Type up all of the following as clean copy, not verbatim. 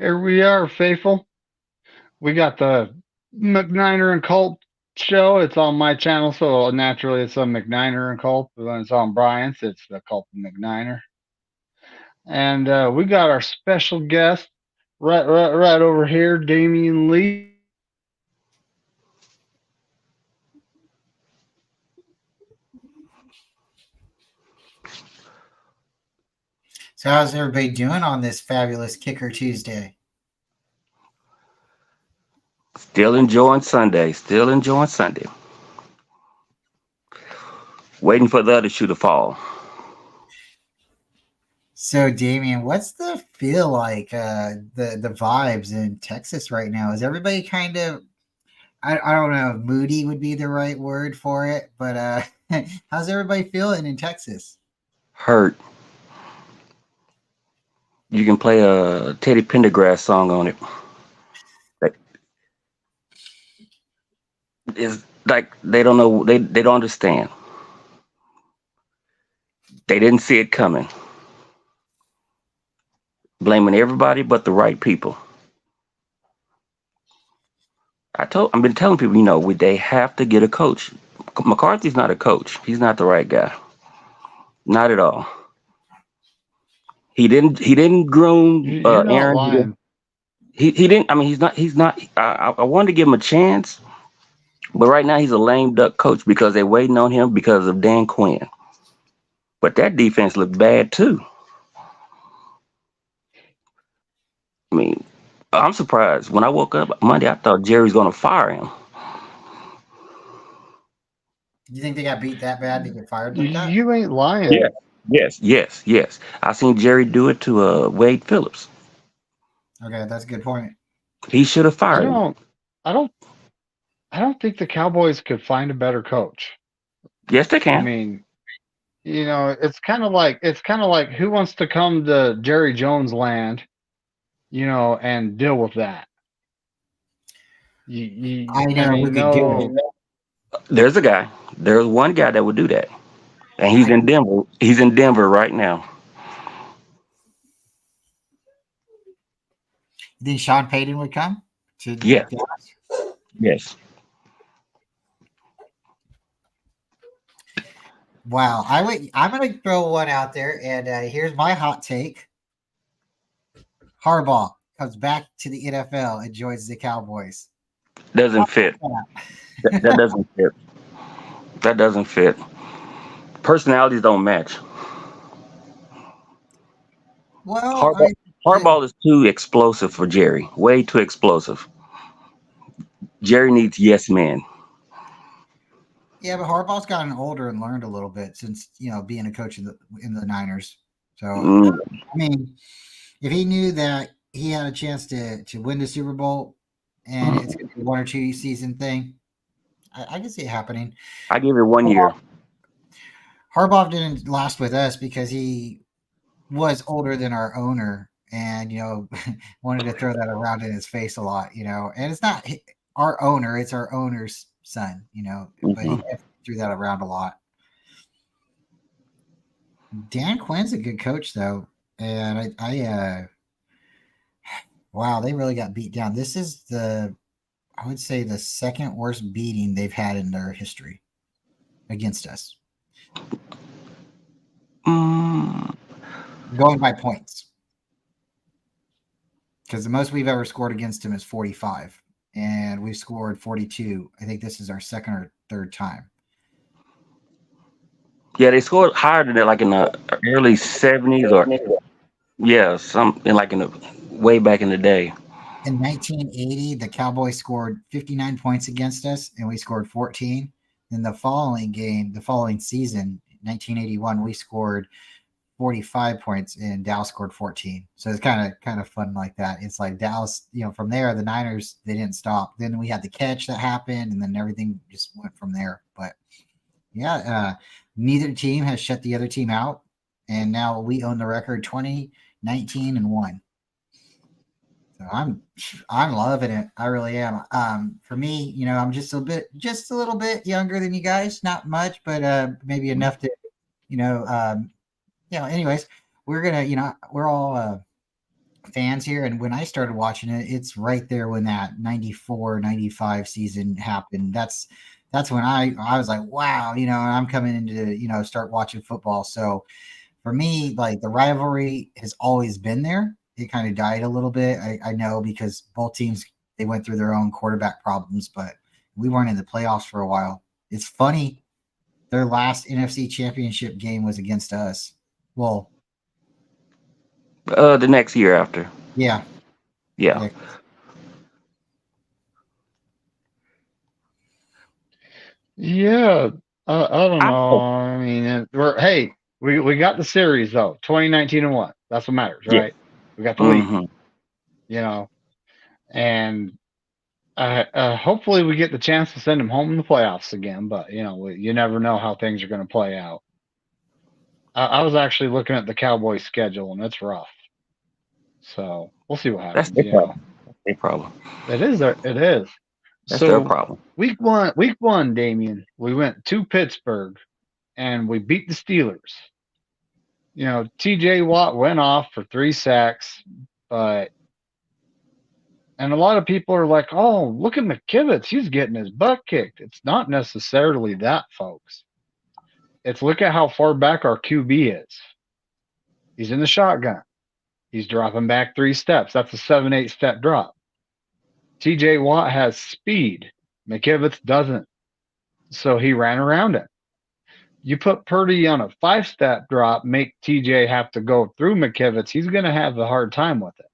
Here we are, faithful. We got the McNiner and Culp show. It's on my channel, so naturally it's on McNiner and Culp. When it's on Brian's, it's the Culp and McNiner. And we got our special guest right over here, Damien Lee. So how's everybody doing on this fabulous Kicker Tuesday? Still enjoying Sunday. Still enjoying Sunday. Waiting for the other shoe to fall. So Damien, what's the feel like? The vibes in Texas right now? Is everybody kind of I don't know if moody would be the right word for it, but how's everybody feeling in Texas? Hurt. You can play a Teddy Pendergrass song on it. Like, it's like they don't know. They don't understand. They didn't see it coming. Blaming everybody but the right people. I've been telling people, they have to get a coach. McCarthy's not a coach. He's not the right guy. Not at all. He didn't groom You're not Aaron. lying. He didn't. I mean, he's not. I wanted to give him a chance, but right now he's a lame duck coach because they're waiting on him because of Dan Quinn. But that defense looked bad too. I mean, I'm surprised. When I woke up Monday, I thought Jerry's going to fire him. You think they got beat that bad to get fired like that? You ain't lying. Yeah. Yes. I seen Jerry do it to Wade Phillips. Okay, that's a good point. He should have I fired him. don't. I don't. I don't think the Cowboys could find a better coach. Yes, they I can. mean, it's kind of like who wants to come to Jerry Jones land, and deal with that. I I know who mean, could do it. no, There's a guy. There's one guy that would do that, and he's I in Denver. He's in Denver right now. you think Sean Payton would come to Yes, Dallas? yes. Wow, I'm going to throw one out there, and here's my hot take: Harbaugh comes back to the NFL and joins the Cowboys. Doesn't fit. That doesn't fit. That doesn't fit. Personalities don't match. Well, Harbaugh, Harbaugh is too explosive for Jerry. Way too explosive. Jerry needs yes men. yeah, but Harbaugh's gotten older and learned a little bit since being a coach in the Niners. So Mm, I mean, if he knew that he had a chance to win the Super Bowl and it's going to be a 1 or 2 season thing, I can see it happening. I give it 1 year. Harbaugh didn't last with us because he was older than our owner and wanted to throw that around in his face a lot, and it's not our owner, it's our owner's son, but he Hmm. threw that around a lot. Dan Quinn's a good coach though, and wow, they really got beat down. This is I would say the second worst beating they've had in their history against us, Mm, going by points. Because the most we've ever scored against him is 45, and we've scored 42. I think this is our second or third time. yeah, they scored higher than that, like in the early '70s, or yeah, some in like in the way back in the day. In 1980, the Cowboys scored 59 points against us, and we scored 14. Then the following season, 1981, we scored 45 points and Dallas scored 14. So it's kind of fun like that. It's like Dallas, from there, the Niners, they didn't stop. Then we had the catch that happened, and then everything just went from there. But yeah, neither team has shut the other team out. And now we own the record 20, 19, and 1. So I'm loving it. I really am. For me, I'm just a little bit younger than you guys. Not much, but maybe enough to, you know, anyways, we're gonna, we're all fans here, and when I started watching it, it's right there when that 94, 95 season happened. That's when I was like, wow, and I'm coming into, start watching football. So for me, like the rivalry has always been there. It kind of died a little bit. I know because both teams, they went through their own quarterback problems, but we weren't in the playoffs for a while. It's funny. Their last NFC championship game was against us. Well, The next year after. yeah. Yeah. Yeah. Yeah, I don't I know. I mean, we got the series though, 2019 and what? That's what matters, yeah. right? We got the league, hmm and hopefully we get the chance to send them home in the playoffs again. But you never know how things are going to play out. I was actually looking at the Cowboys schedule, and it's rough. So we'll see what That's happens. their problem. That's their problem. It is. It is. That's their So problem. week one, Damien, we went to Pittsburgh and we beat the Steelers. TJ Watt went off for 3 sacks, and a lot of people are like, oh, look at McKivitz. He's getting his butt kicked. It's not necessarily that, folks. It's look at how far back our QB is. He's in the shotgun. He's dropping back 3 steps. That's a 7-8 step drop. TJ Watt has speed. McKivitz doesn't. So he ran around it. You put Purdy on a 5-step drop, make TJ have to go through McKivitz, he's going to have a hard time with it.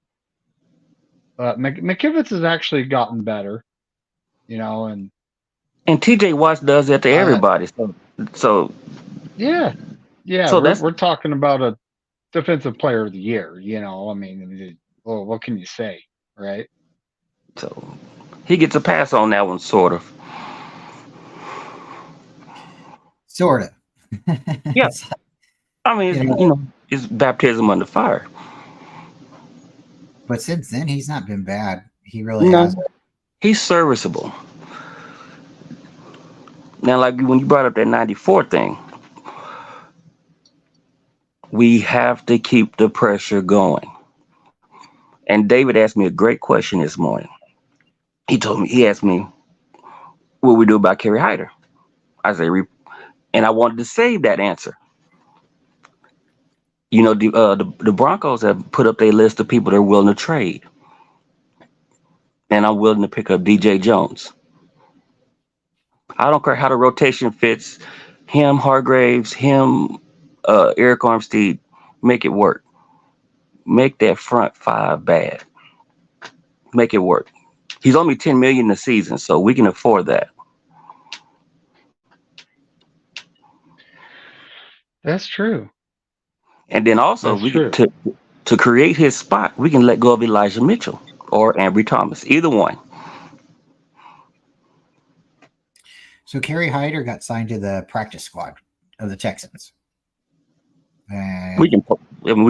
But McKivitz has actually gotten better, and TJ Watt does that to everybody. So yeah, so that's we're talking about a defensive player of the year. I mean, well, what can you say, right? so he gets a pass on that one, sort of. Sort of. Yeah. I mean, it's baptism under fire. But since then, he's not been bad. He really No, hasn't. he's serviceable. Now, like when you brought up that 94 thing, we have to keep the pressure going. And David asked me a great question this morning. He asked me, what we do about Kerry Hyder? I said, and I wanted to save that answer. The Broncos have put up their list of people they're willing to trade. And I'm willing to pick up DJ Jones. I don't care how the rotation fits. Him, Hargraves, him, Eric Armstead, make it work. Make that front five bad. Make it work. He's only $10 million a season, so we can afford that. That's true. And then also That's true. to create his spot, we can let go of Elijah Mitchell or Ambry Thomas, either one. So Kerry Hyder got signed to the practice squad of the Texans. And We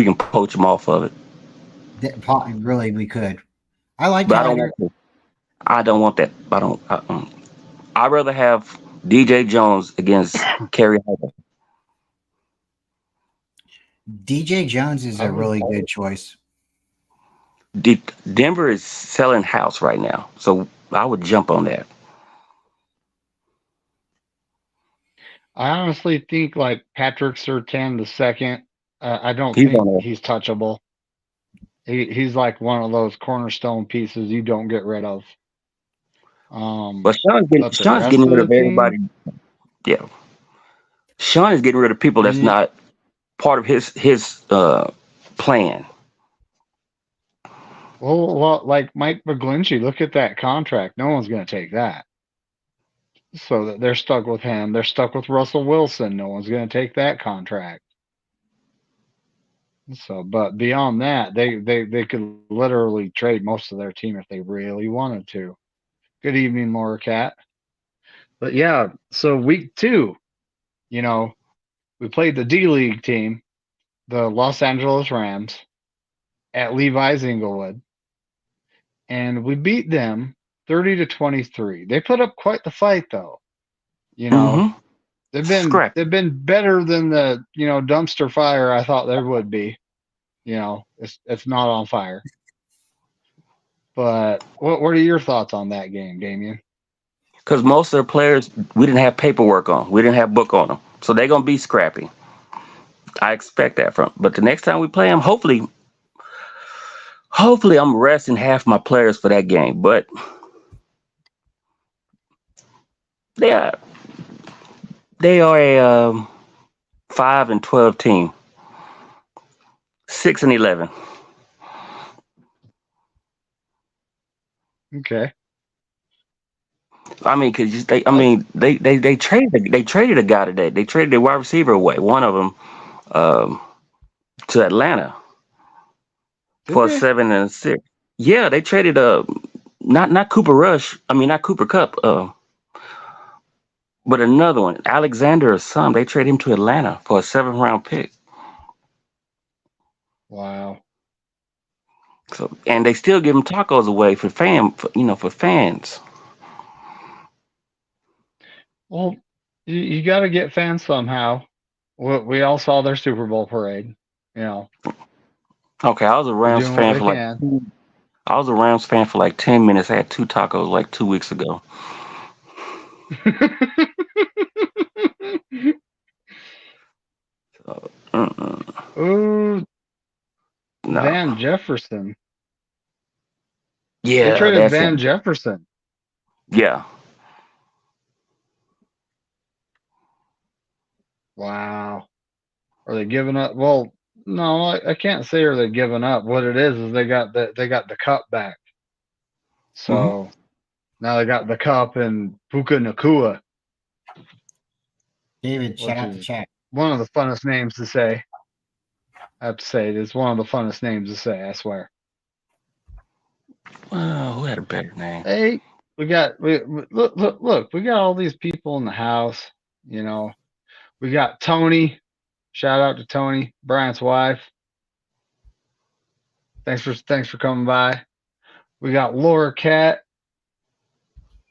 can poach him off of it. really, we could. I like But Hyder. I don't want that. I'd rather have DJ Jones against Kerry Hyder. DJ Jones is a really good choice. Denver is selling house right now, so I would jump on that. I honestly think like Patrick Surtain II, I don't He's think on there. he's touchable. He's like one of those cornerstone pieces you don't get rid of. But Sean's getting rid of everybody. Yeah, Sean is getting rid of people that's not part of his plan. Well, like Mike McGlinchey, look at that contract. No one's going to take that. So that they're stuck with him. They're stuck with Russell Wilson. No one's going to take that contract. So, but beyond that, they could literally trade most of their team if they really wanted to. Good evening, Laura Cat. But yeah, so week 2, we played the D League team, the Los Angeles Rams, at Levi's Inglewood, and we beat them 30-23. They put up quite the fight, though. They've been better than the dumpster fire I thought they would be. It's not on fire. But what are your thoughts on that game, Damien? Because most of the players we didn't have paperwork on, we didn't have book on them, so they're gonna be scrappy. I expect that from. But the next time we play them, hopefully I'm resting half my players for that game. But they are they are a 5-12 team, 6-11. Okay. I mean, they traded a guy today. They traded a wide receiver away, one of them, um, to Atlanta Did for a they? 7 and 6. Yeah, they traded not Cooper Rush. I mean, not Cooper Cup. But another one, Alexander son, they traded him to Atlanta for a 7th round pick. Wow. So, and they still give him tacos away for fans. Well, you got to get fans somehow. We all saw their Super Bowl parade. You know, Okay, they're doing what they can. I was a Rams fan for like 10 minutes. I had 2 tacos like 2 weeks ago. So, Ooh, no, Van Jefferson. They yeah, traded that's Van him. Jefferson. Yeah, Wow. Are they giving up? Well, no, I can't say are they giving up. What it is they got the cup back. hmm So now they got the cup and Puka Nakua, David, shout which out the is chat. one of the funnest names to say. I have to say it's one of the funnest names to say. I swear. who had a better name? Hey, look. We got all these people in the house. You know, we got Tony. Shout out to Tony, Bryant's wife. Thanks for coming by. We got Laura Cat.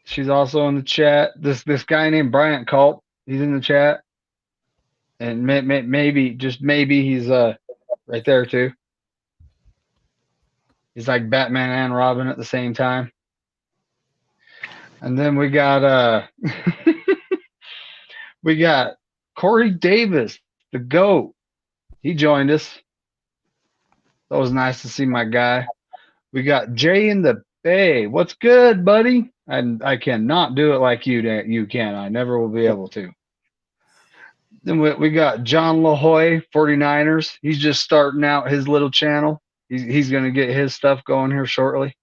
She's also in the chat. This guy named Bryant Culp. He's in the chat, and maybe just maybe he's right there too. He's like Batman and Robin at the same time. And then we got we got Corey Davis, the GOAT. He joined us. That was nice to see my guy. We got Jay in the Bay. What's good, buddy? I cannot do it like you can. I never will be able to. Then we got John LaHoy, 49ers. He's just starting out his little channel. He's going to get his stuff going here shortly.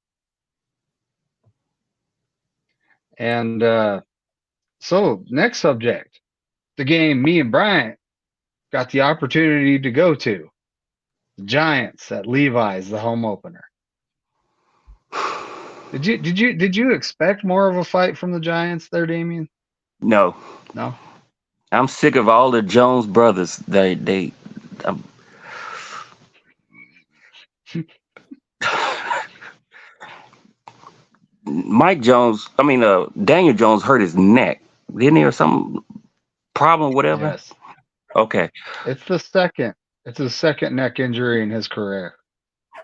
And so, next subject, the game me and Bryant got the opportunity to go to. The Giants at Levi's, the home opener. Did you expect more of a fight from the Giants there, Damien? No, No. I'm sick of all the Jones brothers. Um, Mike Jones. I mean, Daniel Jones hurt his neck, didn't he, or some problem, whatever. Yes. Okay. It's the second. It's his second neck injury in his career,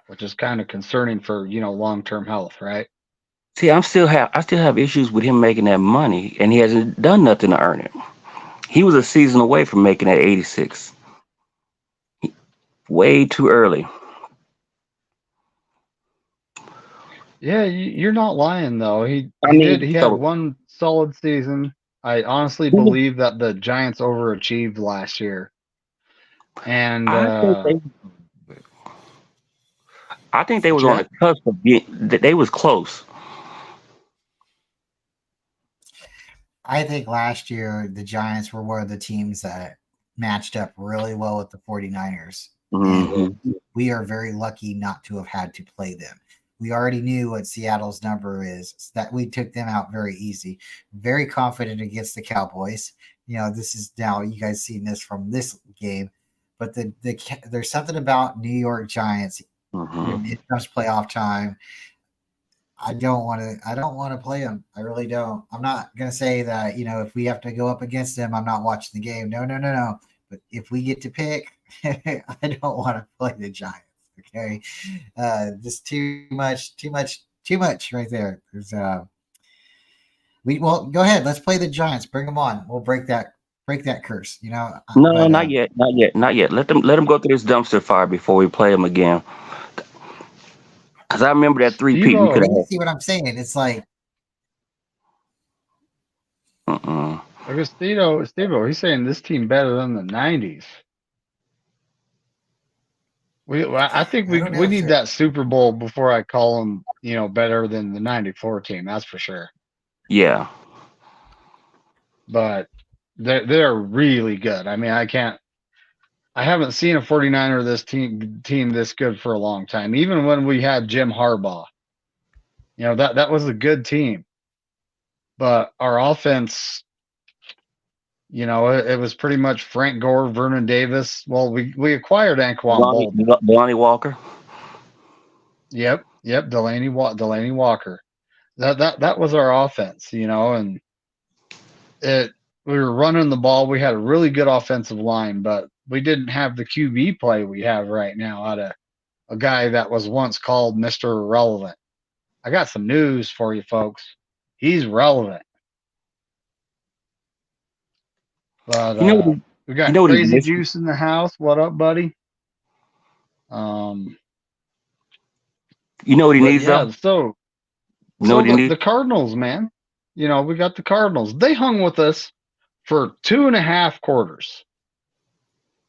which is kind of concerning for long-term health, right? See, I still have issues with him making that money, and he hasn't done nothing to earn it. He was a season away from making that 86. Way too early. Yeah, you're not lying though. He I he did. mean, He had so one solid season. I honestly believe that the Giants overachieved last year, and I think they was on Jeff. the cusp of being. They was close. I think last year the Giants were one of the teams that matched up really well with the 49ers. And hmm we are very lucky not to have had to play them. We already knew what Seattle's number is, so that we took them out very easy. Very confident against the Cowboys. This is now you guys seen this from this game, but there's something about New York Giants when hmm it comes playoff time. I don't want to. I don't want to play them. I really don't. I'm not gonna say that. If we have to go up against them, I'm not watching the game. No, no, no, no. But if we get to pick, I don't want to play the Giants. Okay, just too much right there. There's well, go ahead. Let's play the Giants. Bring them on. We'll break that curse. No, But not yet, not yet, not yet. Let them go through this dumpster fire before we play them again. Because I remember that three-peat we could Steve-O, have you had. see what I'm saying? It's like Mm-mm. Steve-O, he's saying this team better than the '90s. I think I don't know we if need they're. that Super Bowl before I call them, better than the '94 team. That's for sure. Yeah. But they're really good. I mean, I haven't seen a 49er this team this good for a long time. Even when we had Jim Harbaugh, that was a good team. But our offense, it was pretty much Frank Gore, Vernon Davis. Well, we acquired Anquan Bolden. Delaney Walker. Yep, Delaney Walker. That was our offense, and we were running the ball. We had a really good offensive line, but we didn't have the QB play we have right now out of a guy that was once called Mr. Irrelevant. I got some news for you folks. He's relevant. But You know what? we You got know what he's Crazy missing. Juice in the house. What up, buddy? Um, You know what he but needs though. yeah, so You know what he the needs. Cardinals, man. We got the Cardinals. They hung with us for 2.5 quarters.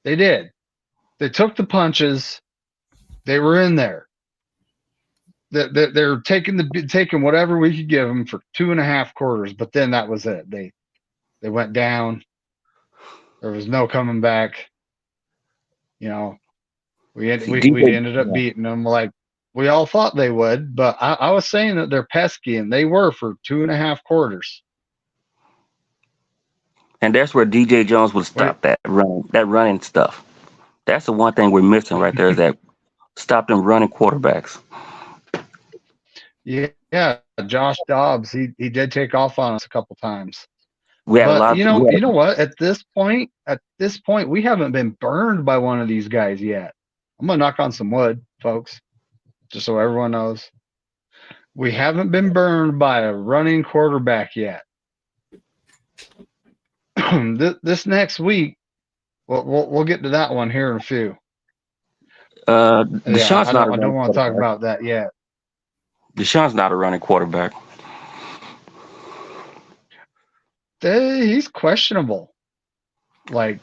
They did. They took the punches. They were in there. They're taking whatever we could give them for 2.5 quarters, but then that was it. They went down. There was no coming back. You know, See, we DJ. ended up Yeah. beating them like we all thought they would, but I was saying that they're pesky, and they were for 2.5 quarters. And that's where DJ Jones would Wait, stop that running stuff. That's the one thing we're missing right there is that stop them running quarterbacks. yeah, Josh Dobbs, he did take off on us a couple times. We had a But lot. We had, you know what? At this point, we haven't been burned by one of these guys yet. I'm gonna knock on some wood, folks, just so everyone knows. We haven't been burned by a running quarterback yet. This next week, we'll get to that one here in a few. Yeah, Deshaun's not a I don't running want to talk quarterback. about that yet. Deshaun's not a running quarterback. He's questionable. Like,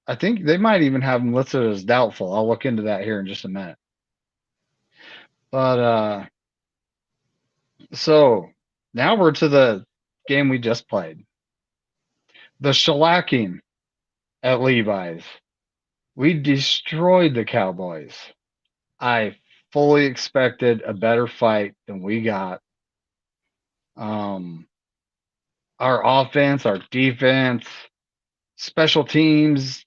I think they might even have him listed as doubtful. I'll look into that here in just a minute. But so now we're to the game we just played. The shellacking at Levi's. We destroyed the Cowboys. I fully expected a better fight than we got. Um, our offense, our defense, special teams,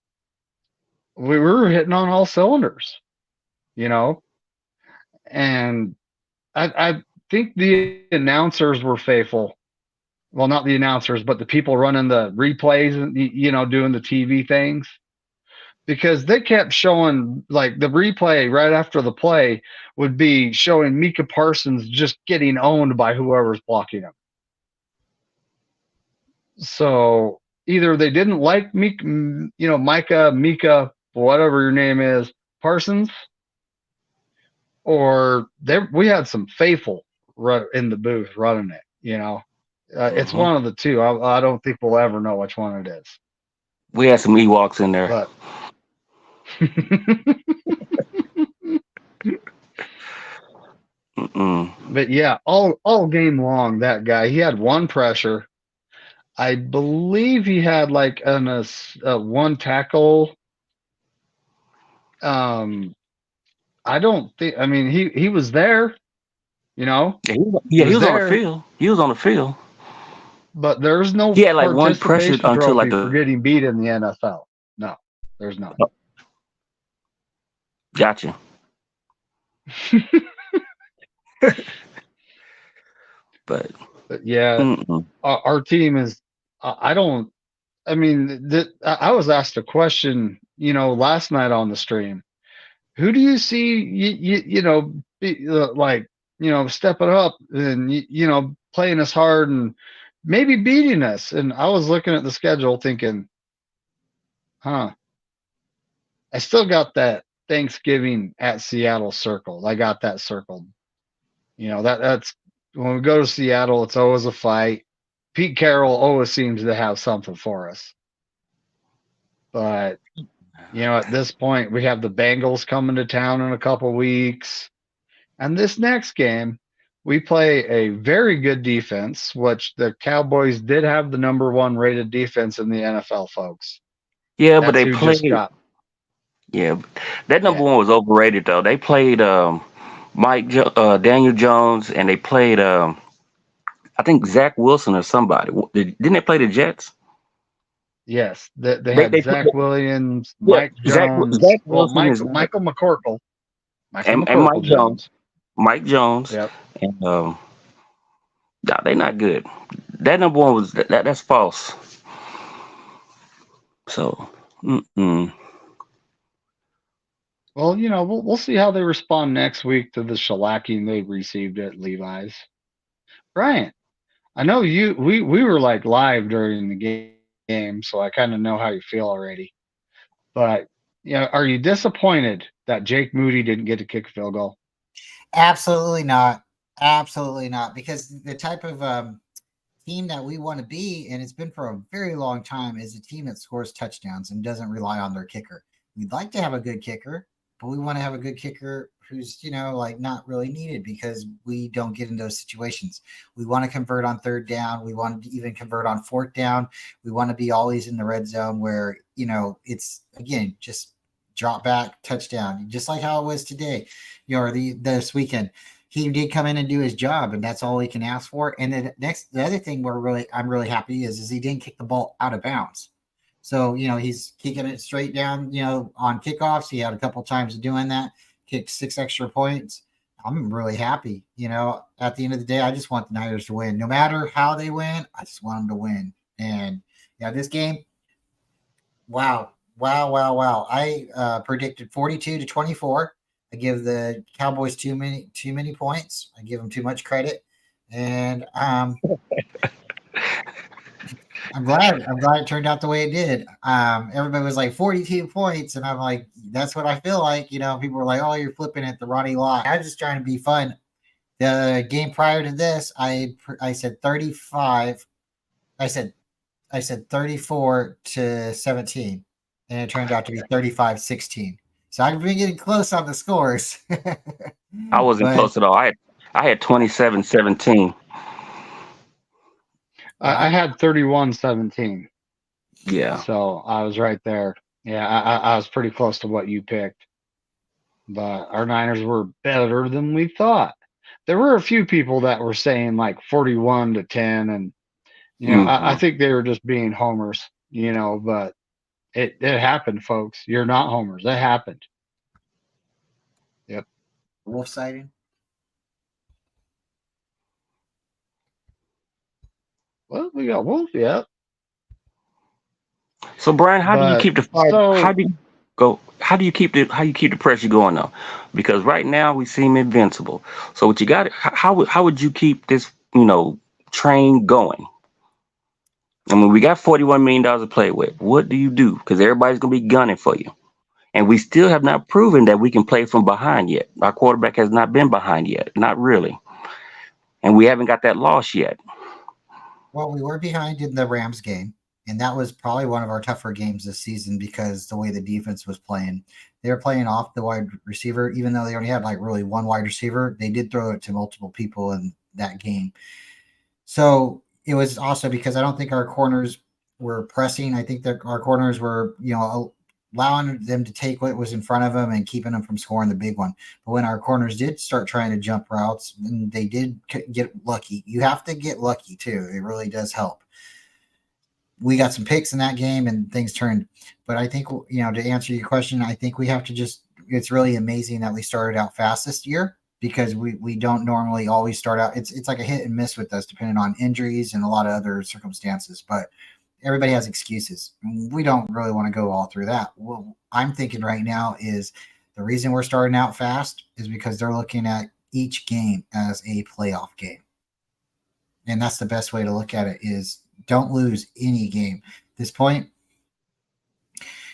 we were hitting on all cylinders, you know. And I think the announcers were faithful. Well, not the announcers, but the people running the replays and doing the TV things, because they kept showing, like, the replay right after the play would be showing Micah Parsons just getting owned by whoever's blocking him. So either they didn't like Micah, whatever your name is, Parsons, or we had some faithful in the booth running it. It's Hmm. one of the two. I don't think we'll ever know which one it is. We had some Ewoks in there. But Mm-mm. but yeah, all game long, that guy, he had one pressure. I believe he had like one tackle. Um, I don't think. I mean, he was there. He He was was on the there, field. He was on the field. but there's no He had like one pressure participation until like trophy for the. getting beat in the NFL. No, there's none. Oh, gotcha. But But yeah, mm-mm. our team is. I don't. I mean, I was asked a question, last night on the stream. Who do you see, like, stepping up and, playing us hard and maybe beating us? And I was looking at the schedule thinking, huh, I still got that Thanksgiving at Seattle circled. I got that circled. That's when we go to Seattle, it's always a fight. Pete Carroll always seems to have something for us. But, at this point, we have the Bengals coming to town in a couple weeks. And this next game, we play a very good defense, which the Cowboys did have the number one rated defense in the NFL, folks. Yeah, but That's they who just played. got, Yeah, that number yeah. one was overrated though. They played Daniel Jones, and they played I think Zach Wilson or somebody. Didn't they play the Jets? Yes, they They had they Zach Williams, Yeah, Mike Jones, Zach well, Wilson is Michael McCorkle, and Mike Jones, Jones. Mike Jones, Yep. and nah, they not good. That number one was that's false. So, mm-mm. Well, we'll see how they respond next week to the shellacking they received at Levi's. Brian, I know we were like live during the game, so I kind of know how you feel already. But are you disappointed that Jake Moody didn't get to kick a field goal? Absolutely not. Absolutely not. Because the type of team that we want to be, and it's been for a very long time, is a team that scores touchdowns and doesn't rely on their kicker. We'd like to have a good kicker, but we want to have a good kicker who's, like not really needed because we don't get in those situations. We want to convert on third down. We want to even convert on fourth down. We want to be always in the red zone where, it's again just drop back touchdown, just like how it was today, or this weekend. He did come in and do his job, and that's all he can ask for. And then the other thing I'm really happy is he didn't kick the ball out of bounds. So, he's kicking it straight down, on kickoffs. He had a couple times of doing that, kicked 6 extra points. I'm really happy. At the end of the day, I just want the Niners to win. No matter how they win, I just want them to win. And yeah, this game, wow. Wow, wow, wow. I predicted 42-24. I give the Cowboys too many points. I give them too much credit. And I'm glad it turned out the way it did. Everybody was like 42 points, and I'm like, that's what I feel like. People were like, oh, you're flipping it, the Ronnie Lott. I was just trying to be fun. The game prior to this, I said 35. I said 34-17, and it turned out to be 35-16. So I've been getting close on the scores. I wasn't But close at all. I had 27-17. I had 31-17, Yeah. so I was right there. Yeah, I was pretty close to what you picked, but our Niners were better than we thought. There were a few people that were saying like 41-10, and I Hmm. think they were just being homers, but it happened, folks. You're not homers. It happened. Yep. wolf sighting. Well, we got Wolf. Yep. So Brian, how do you But keep the fire? How so do you go? How you keep the pressure going though? Because right now we seem invincible. So what you got? How would you keep this train going? I mean, we got $41 million to play with. What do you do? Because everybody's gonna be gunning for you, and we still have not proven that we can play from behind yet. Our quarterback has not been behind yet, not really, and we haven't got that loss yet. Well, we were behind in the Rams game, and that was probably one of our tougher games this season because the way the defense was playing. They were playing off the wide receiver, even though they only had like really one wide receiver. They did throw it to multiple people in that game. So it was also because I don't think our corners were pressing. I think that our corners were, allowing them to take what was in front of them and keeping them from scoring the big one. But when our corners did start trying to jump routes, and they did get lucky. You have to get lucky too. It really does help. We got some picks in that game and things turned. But I think, to answer your question, I think we have to just, it's really amazing that we started out fast this year because we don't normally always start out. It's like a hit and miss with us depending on injuries and a lot of other circumstances. But everybody has excuses. We don't really want to go all through that. What I'm thinking right now is The reason we're starting out fast is because they're looking at each game as a playoff game. And that's the best way to look at it is don't lose any game. At this point,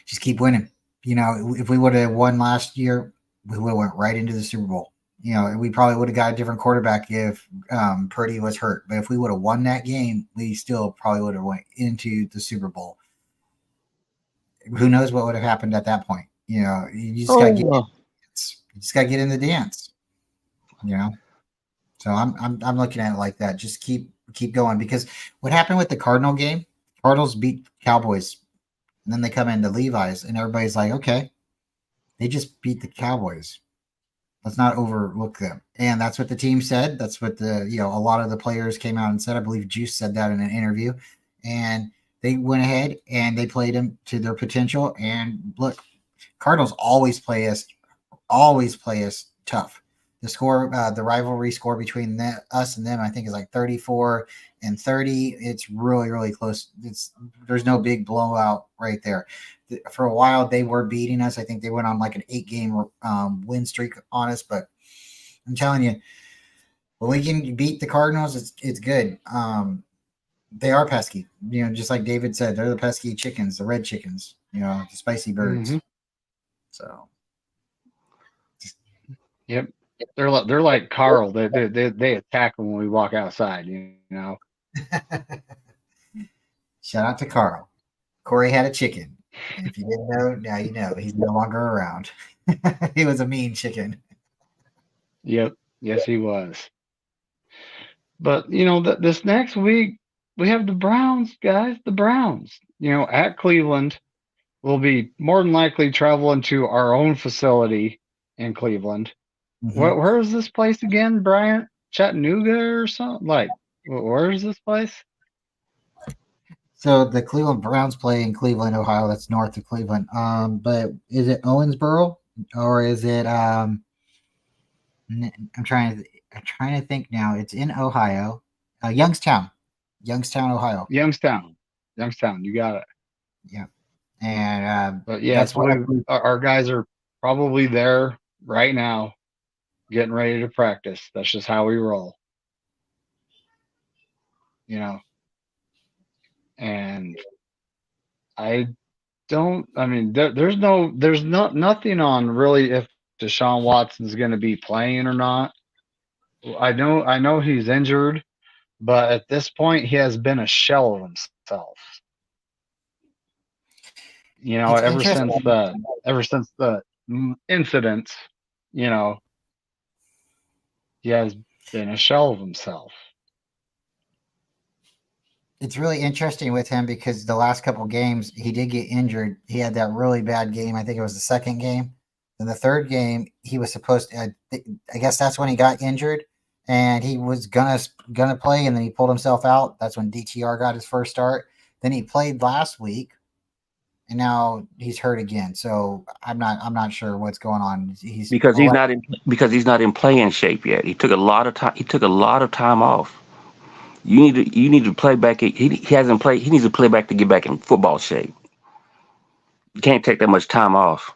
just keep winning. If we would have won last year, we would have went right into the Super Bowl. We probably would have got a different quarterback if Purdy was hurt. But if we would have won that game, we still probably would have went into the Super Bowl. Who knows what would have happened at that point? You just got to get. You just got to get in the dance. So I'm looking at it like that. Just keep going because what happened with the Cardinal game? Cardinals beat Cowboys, and then they come into Levi's, and everybody's like, okay, they just beat the Cowboys. Let's not overlook them. And that's what the team said. That's what a lot of the players came out and said. I believe Juice said that in an interview. And they went ahead and they played them to their potential. And look, Cardinals always play us tough. The score, the rivalry score between us and them, I think is like 34-30. It's really, really close. There's no big blowout right there. For a while, they were beating us. I think they went on like an 8-game win streak on us. But I'm telling you, when we can beat the Cardinals, it's good. They are pesky. Just like David said, they're the pesky chickens, the red chickens. The spicy birds. Mm-hmm. So. Yep. They're like Carl. They attack when we walk outside. Shout out to Carl. Corey had a chicken. And if you didn't know, now you know. He's no longer around. He was a mean chicken. Yep. Yes, he was. But this next week we have the Browns, guys. The Browns. At Cleveland, we'll be more than likely traveling to our own facility in Cleveland. Mm-hmm. Where is this place again, Bryant? Chattanooga or something? Like, where is this place? So the Cleveland Browns play in Cleveland, Ohio. That's north of Cleveland. But is it Owensboro or is it? I'm trying to think now. It's in Ohio, Youngstown, Ohio. Youngstown. You got it. Yeah, and but yeah, that's what our guys are probably there right now, getting ready to practice. That's just how we roll. And there's nothing on really if Deshaun Watson's going to be playing or not. I know he's injured, but at this point he has been a shell of himself. Ever since the incidents, he has been a shell of himself. It's really interesting with him because the last couple of games he did get injured. He had that really bad game. I think it was the second game. Then the third game he was supposed to. I guess that's when he got injured, and he was gonna play, and then he pulled himself out. That's when DTR got his first start. Then he played last week, and now he's hurt again. So I'm not sure what's going on. Because he's not in playing shape yet. He took a lot of time off. You need to play back. He hasn't played. He needs to play back to get back in football shape. You can't take that much time off.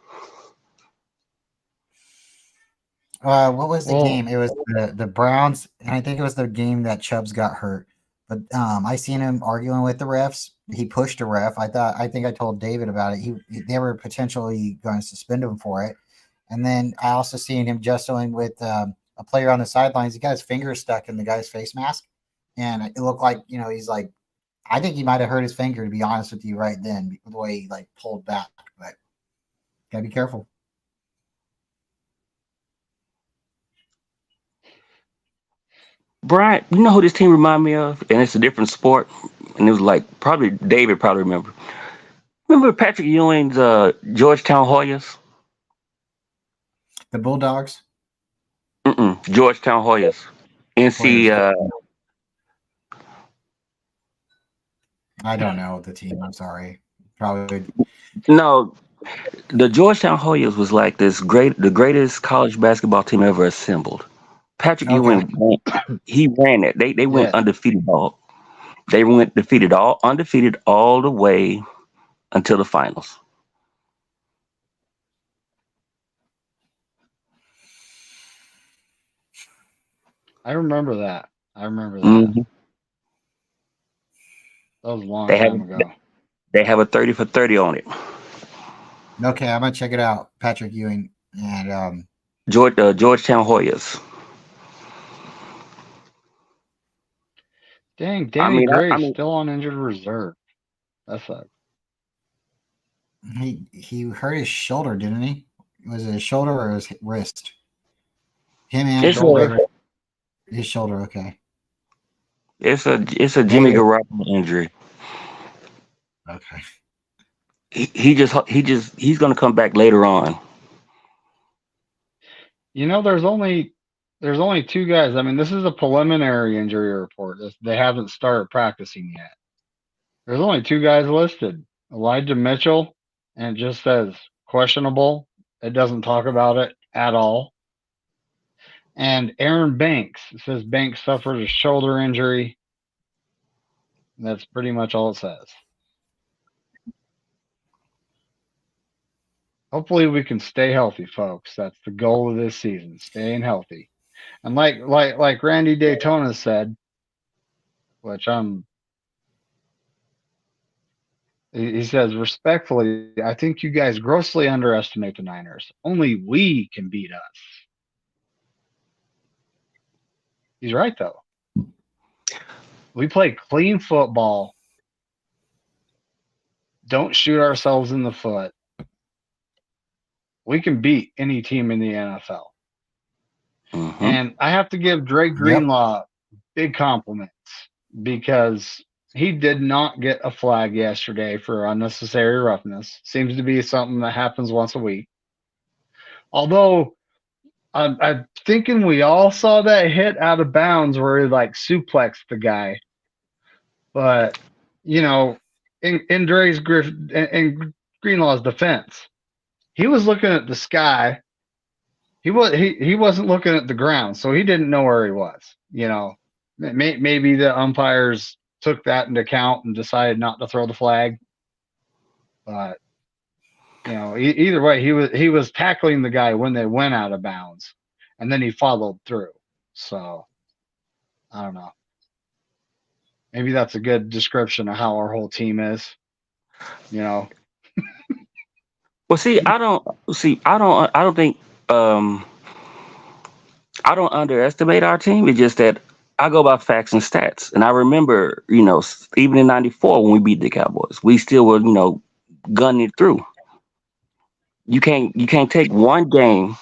What was the game? It was the Browns, and I think it was the game that Chubbs got hurt. But I seen him arguing with the refs. He pushed a ref. I think I told David about it. They were potentially going to suspend him for it. And then I also seen him jostling with a player on the sidelines. He got his finger stuck in the guy's face mask. And it looked like, he's like, I think he might have hurt his finger, to be honest with you, right then, the way he pulled back. But gotta be careful. Brian, you know who this team remind me of? And it's a different sport. And it was probably David probably remember. Remember Patrick Ewing's Georgetown Hoyas? The Bulldogs? Georgetown Hoyas. NC. I don't know the team. I'm sorry. Probably. No, the Georgetown Hoyas was like the greatest college basketball team ever assembled. Patrick Ewing, he ran it. They went undefeated all. They went undefeated all the way until the finals. I remember that. Mhm. That was a long They have time ago. they have a 30 for 30 on it. Okay, I'm gonna check it out. Patrick Ewing and Georgetown Hoyas. Dang, I Danny mean, I Gray's mean, still on injured reserve. That sucks. he hurt his shoulder, didn't he? Was it his shoulder or his wrist? Him and it's Shoulder. a his shoulder. Okay. it's a Jimmy Hey. Garoppolo injury. Okay. He's gonna come back later on. You know, there's only two guys. I mean, this is a preliminary injury report. They haven't started practicing yet. There's only two guys listed: Elijah Mitchell, and it just says questionable. It doesn't talk about it at all. And Aaron Banks. It says Banks suffered a shoulder injury. That's pretty much all it says. Hopefully we can stay healthy, folks. That's the goal of this season, staying healthy. And like Randy Daytona said, which he says respectfully, I think you guys grossly underestimate the Niners. Only we can beat us. He's right though. We play clean football. Don't shoot ourselves in the foot. We can beat any team in the NFL. Hmm. And I have to give Drake Yep. Greenlaw big compliments because he did not get a flag yesterday for unnecessary roughness. Seems to be something that happens once a week. Although I'm thinking we all saw that hit out of bounds where he like suplexed the guy. But, you know, in in Greenlaw's defense, he was looking at the sky. He wasn't looking at the ground, so he didn't know where he was. You know, maybe the umpires took that into account and decided not to throw the flag. But you know, either way, he was tackling the guy when they went out of bounds, and then he followed through. So I don't know. Maybe that's a good description of how our whole team is. You know, Well, I don't think um, I don't underestimate our team. It's just that I go by facts and stats, and I remember, even in '94 when we beat the Cowboys, we still were, gunning it through. You can't take one game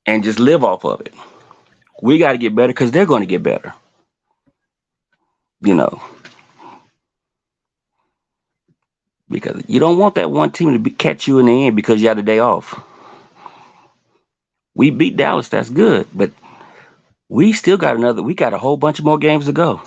and just live off of it. We got to get better because they're going to get better. You know, because you don't want that one team to catch you in the end because you had a day off. We beat Dallas, that's good, but we got a whole bunch of more games to go.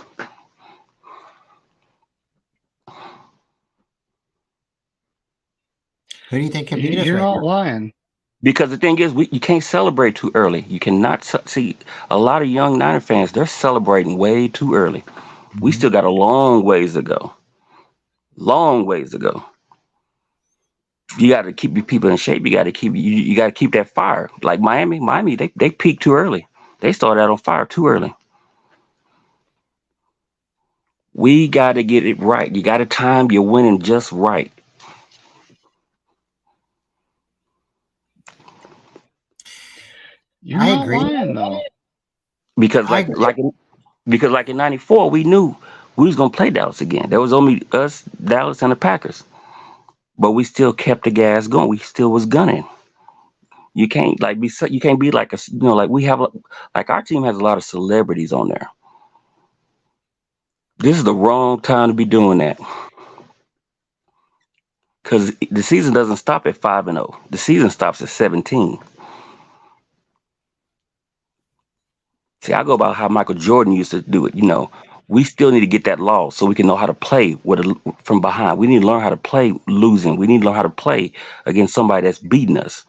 Who do you think can beat us you're right not now? lying. Because the thing is, you can't celebrate too early. You cannot see a lot of young Niner fans. They're celebrating way too early. We Mhm. still got a long ways to go. Long ways to go. You got to keep your people in shape. You got to keep that fire. Like Miami, they peaked too early. They started out on fire too early. We got to get it right. You got to time your winning just right. You're I not agree. lying though. Because I like in '94, we knew we was gonna play Dallas again. There was only us, Dallas, and the Packers. But we still kept the gas going. We still was gunning. You can't be like like we have like our team has a lot of celebrities on there. This is the wrong time to be doing that because the season doesn't stop at 5-0. The season stops at 17. See, I go about how Michael Jordan used to do it. We still need to get that law so we can know how to play from behind. We need to learn how to play losing. We need to learn how to play against somebody that's beating us.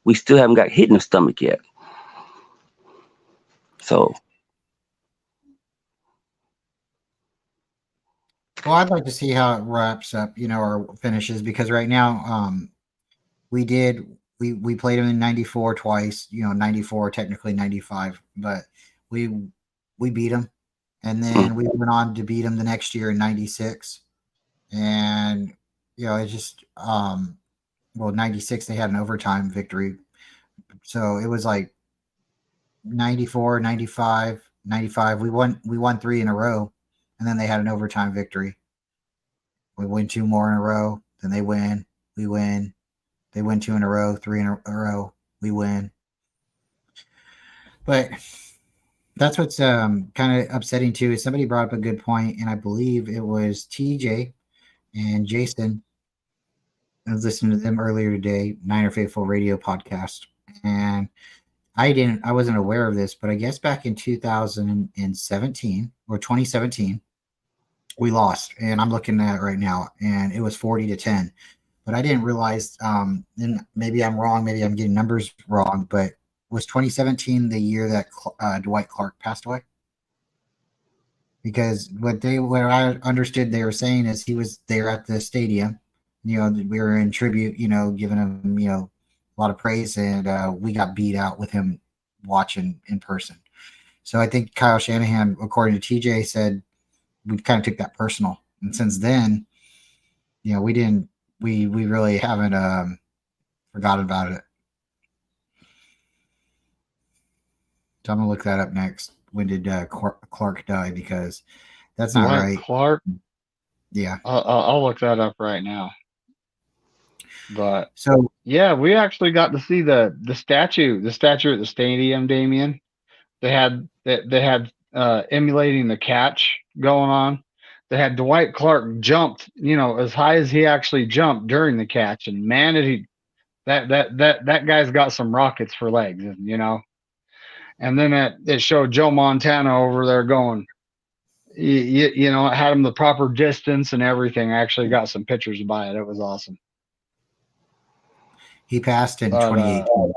We still haven't got hit in the stomach yet. So Well, I'd like to see how it wraps up, or finishes, because right now, we did we played them in '94 twice, '94 technically '95, but we beat them, and then we went on to beat them the next year in '96, and it just 96 they had an overtime victory, so it was like 94, 95, 95. We won 3 in a row, and then they had an overtime victory. We win 2 more in a row, then they win, we win. They win 2 in a row, 3 in a row, we win. But that's what's kind of upsetting too. Is somebody brought up a good point, and I believe it was TJ and Jason. I was listening to them earlier today, Niner Faithful Radio podcast, and I wasn't aware of this, but I guess back in 2017 or 2017, we lost, and I'm looking at it right now, and it was 40-10. But I didn't realize, and maybe I'm wrong, maybe I'm getting numbers wrong, but was 2017 the year that Dwight Clark passed away? Because what I understood they were saying is he was there at the stadium. We were in tribute, giving him, a lot of praise, and we got beat out with him watching in person. So I think Kyle Shanahan, according to TJ, said we kind of took that personal, and since then, we really haven't forgotten about it. So I'm gonna look that up next. When did Clark die? Because that's not right. Clark. Yeah, I'll look that up right now. But so yeah, we actually got to see the statue at the stadium, Damien. They had emulating the catch going on. They had Dwight Clark jumped, as high as he actually jumped during the catch, and man, did he that guy's got some rockets for legs, And then it showed Joe Montana over there going, it had him the proper distance and everything. I actually got some pictures by it. It was awesome. He passed in 2018,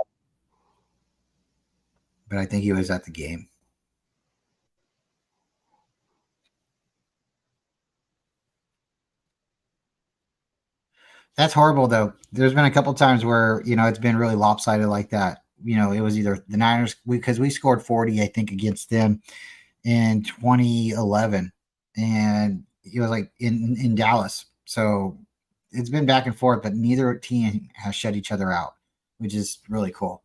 but I think he was at the game. That's horrible, though. There's been a couple times where it's been really lopsided like that. It was either the Niners, because we scored 40, I think, against them in 2011, and it was like in Dallas. So it's been back and forth, but neither team has shut each other out, which is really cool.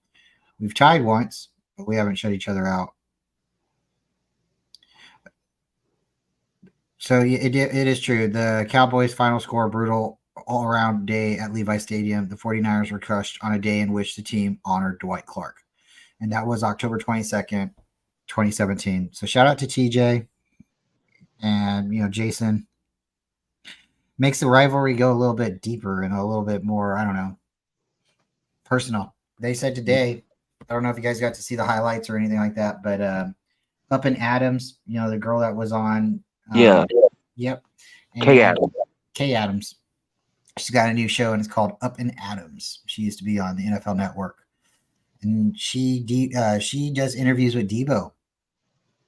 We've tied once, but we haven't shut each other out. So it is true. The Cowboys' final score, brutal all-around day at Levi Stadium. The 49ers were crushed on a day in which the team honored Dwight Clark. And that was October 22nd, 2017. So shout out to TJ and, Jason. Makes the rivalry go a little bit deeper and a little bit more, I don't know, personal. They said today, I don't know if you guys got to see the highlights or anything like that, but Up in Adams, the girl that was on. Yeah. Yep. Kay Adams. Kay Adams. She's got a new show, and it's called Up in Adams. She used to be on the NFL Network, and she does interviews with Debo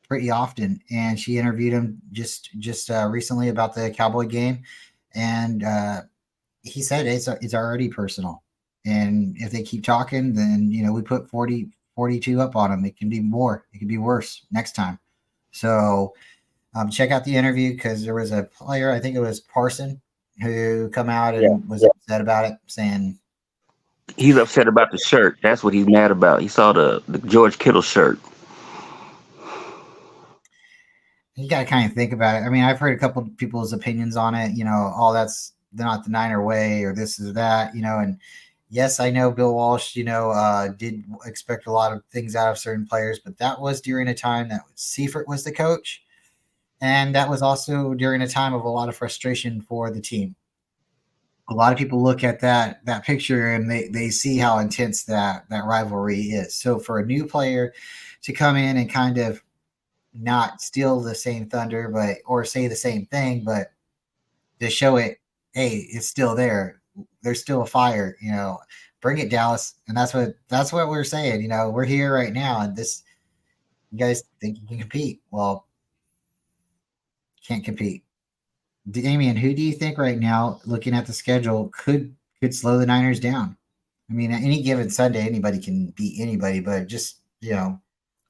pretty often. And she interviewed him just recently about the Cowboy game, and he said it's already personal. And if they keep talking, then we put 42 up on them. It can be more. It can be worse next time. So check out the interview, because there was a player, I think it was Parson, who come out and was upset about it, saying he's upset about the shirt. That's what he's mad about. He saw the George Kittle shirt. You got to kind of think about it. I mean, I've heard a couple of people's opinions on it. That's not the Niner way, or this is that. And yes, I know Bill Walsh, did expect a lot of things out of certain players, but that was during a time that Seifert was the coach. And that was also during a time of a lot of frustration for the team. A lot of people look at that picture and they see how intense that rivalry is. So for a new player to come in and kind of not steal the same thunder, or say the same thing, but to show it, hey, it's still there. There's still a fire. Bring it, Dallas. And that's what we're saying. We're here right now, and this, you guys think you can compete? Well, can't compete. Damien, who do you think right now, looking at the schedule, could slow the Niners down? I mean, any given Sunday, anybody can beat anybody, but just,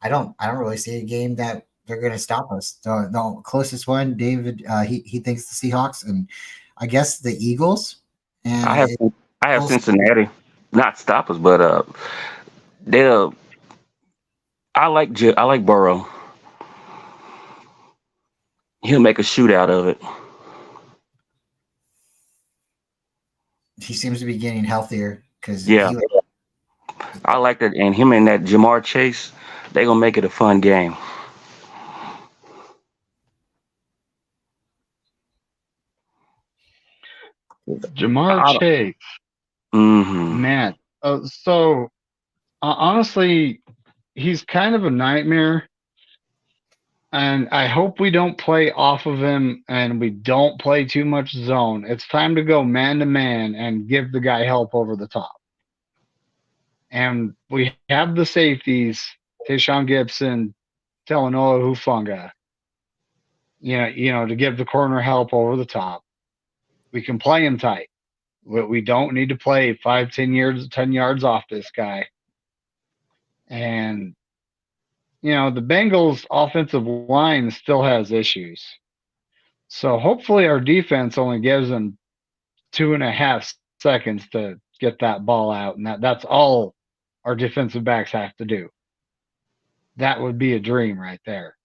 I don't really see a game that they're going to stop us. The closest one, David, he thinks the Seahawks, and I guess the Eagles. I And have I have Eagles, Cincinnati, not stop us, but they'll. I like Burrow. He'll make a shootout of it. he seems to be getting healthier because Yeah, he was. I like that, and him and that Jamar Chase, they gonna make it a fun game. Jamar I don't, Chase, hmm man. So honestly, he's kind of a nightmare, and I hope we don't play off of him and we don't play too much zone. It's time to go man to man and give the guy help over the top. And we have the safeties, Tayshawn Gibson, Talanoa Hufanga, to give the corner help over the top. We can play him tight. We don't need to play 10 yards off this guy. And the Bengals offensive line still has issues. So hopefully our defense only gives them 2.5 seconds to get that ball out. And that's all our defensive backs have to do. That would be a dream right there.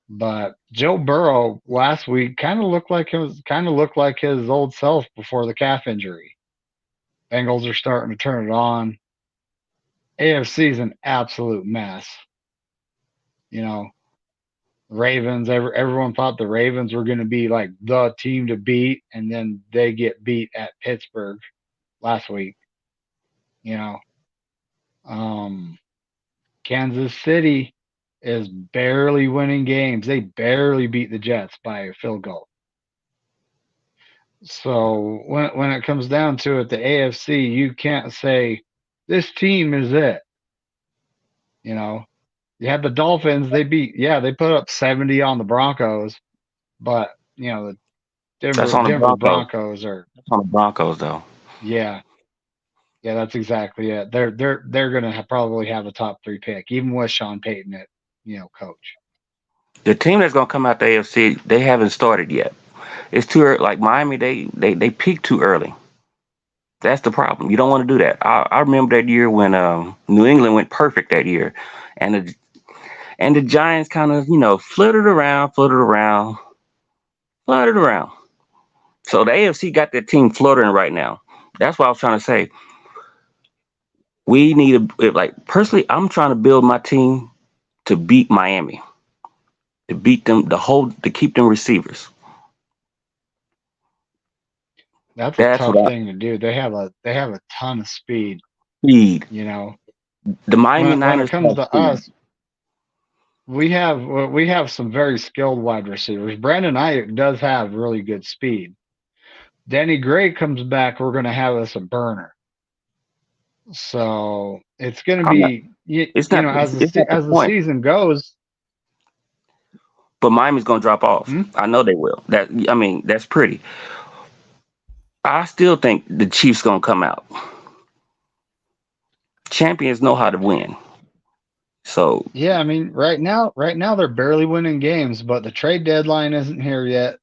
But Joe Burrow last week kind of looked like his old self before the calf injury. Bengals are starting to turn it on. AFC is an absolute mess. You know, Ravens. Everyone thought the Ravens were going to be like the team to beat, and then they get beat at Pittsburgh last week. You know, um, Kansas City is barely winning games. They barely beat the Jets by a field goal. So when it comes down to it, the AFC, you can't say this team is it. You know, you had the Dolphins. They put up 70 on the Broncos, but the that's on the Denver Broncos. Broncos are That's on the Broncos though. yeah. Yeah, that's exactly it. They're gonna probably have a top three pick, even with Sean Payton at coach. The team that's gonna come out the AFC, they haven't started yet. It's too early. Like Miami, they peaked too early. That's the problem. You don't want to do that. I remember that year when New England went perfect that year, and the Giants kind of fluttered around. So the AFC got their team fluttering right now. That's what I was trying to say. We need like personally, I'm trying to build my team to beat Miami, to beat them, to keep them receivers. That's a That's what tough I thing to do. They have a ton of speed. need. You know, The Miami when it Niners comes have to speed. us, we have some very skilled wide receivers. Brandon Ayuk does have really good speed. Danny Gray comes back, we're going to have us a burner. So it's going to I'm not. be It's not. It's not the as the point. season goes. But Miami's gonna drop off. Hmm? I know they will. That's pretty. I still think the Chiefs gonna come out. Champions know how to win. So Yeah, I mean, right now they're barely winning games, but the trade deadline isn't here yet.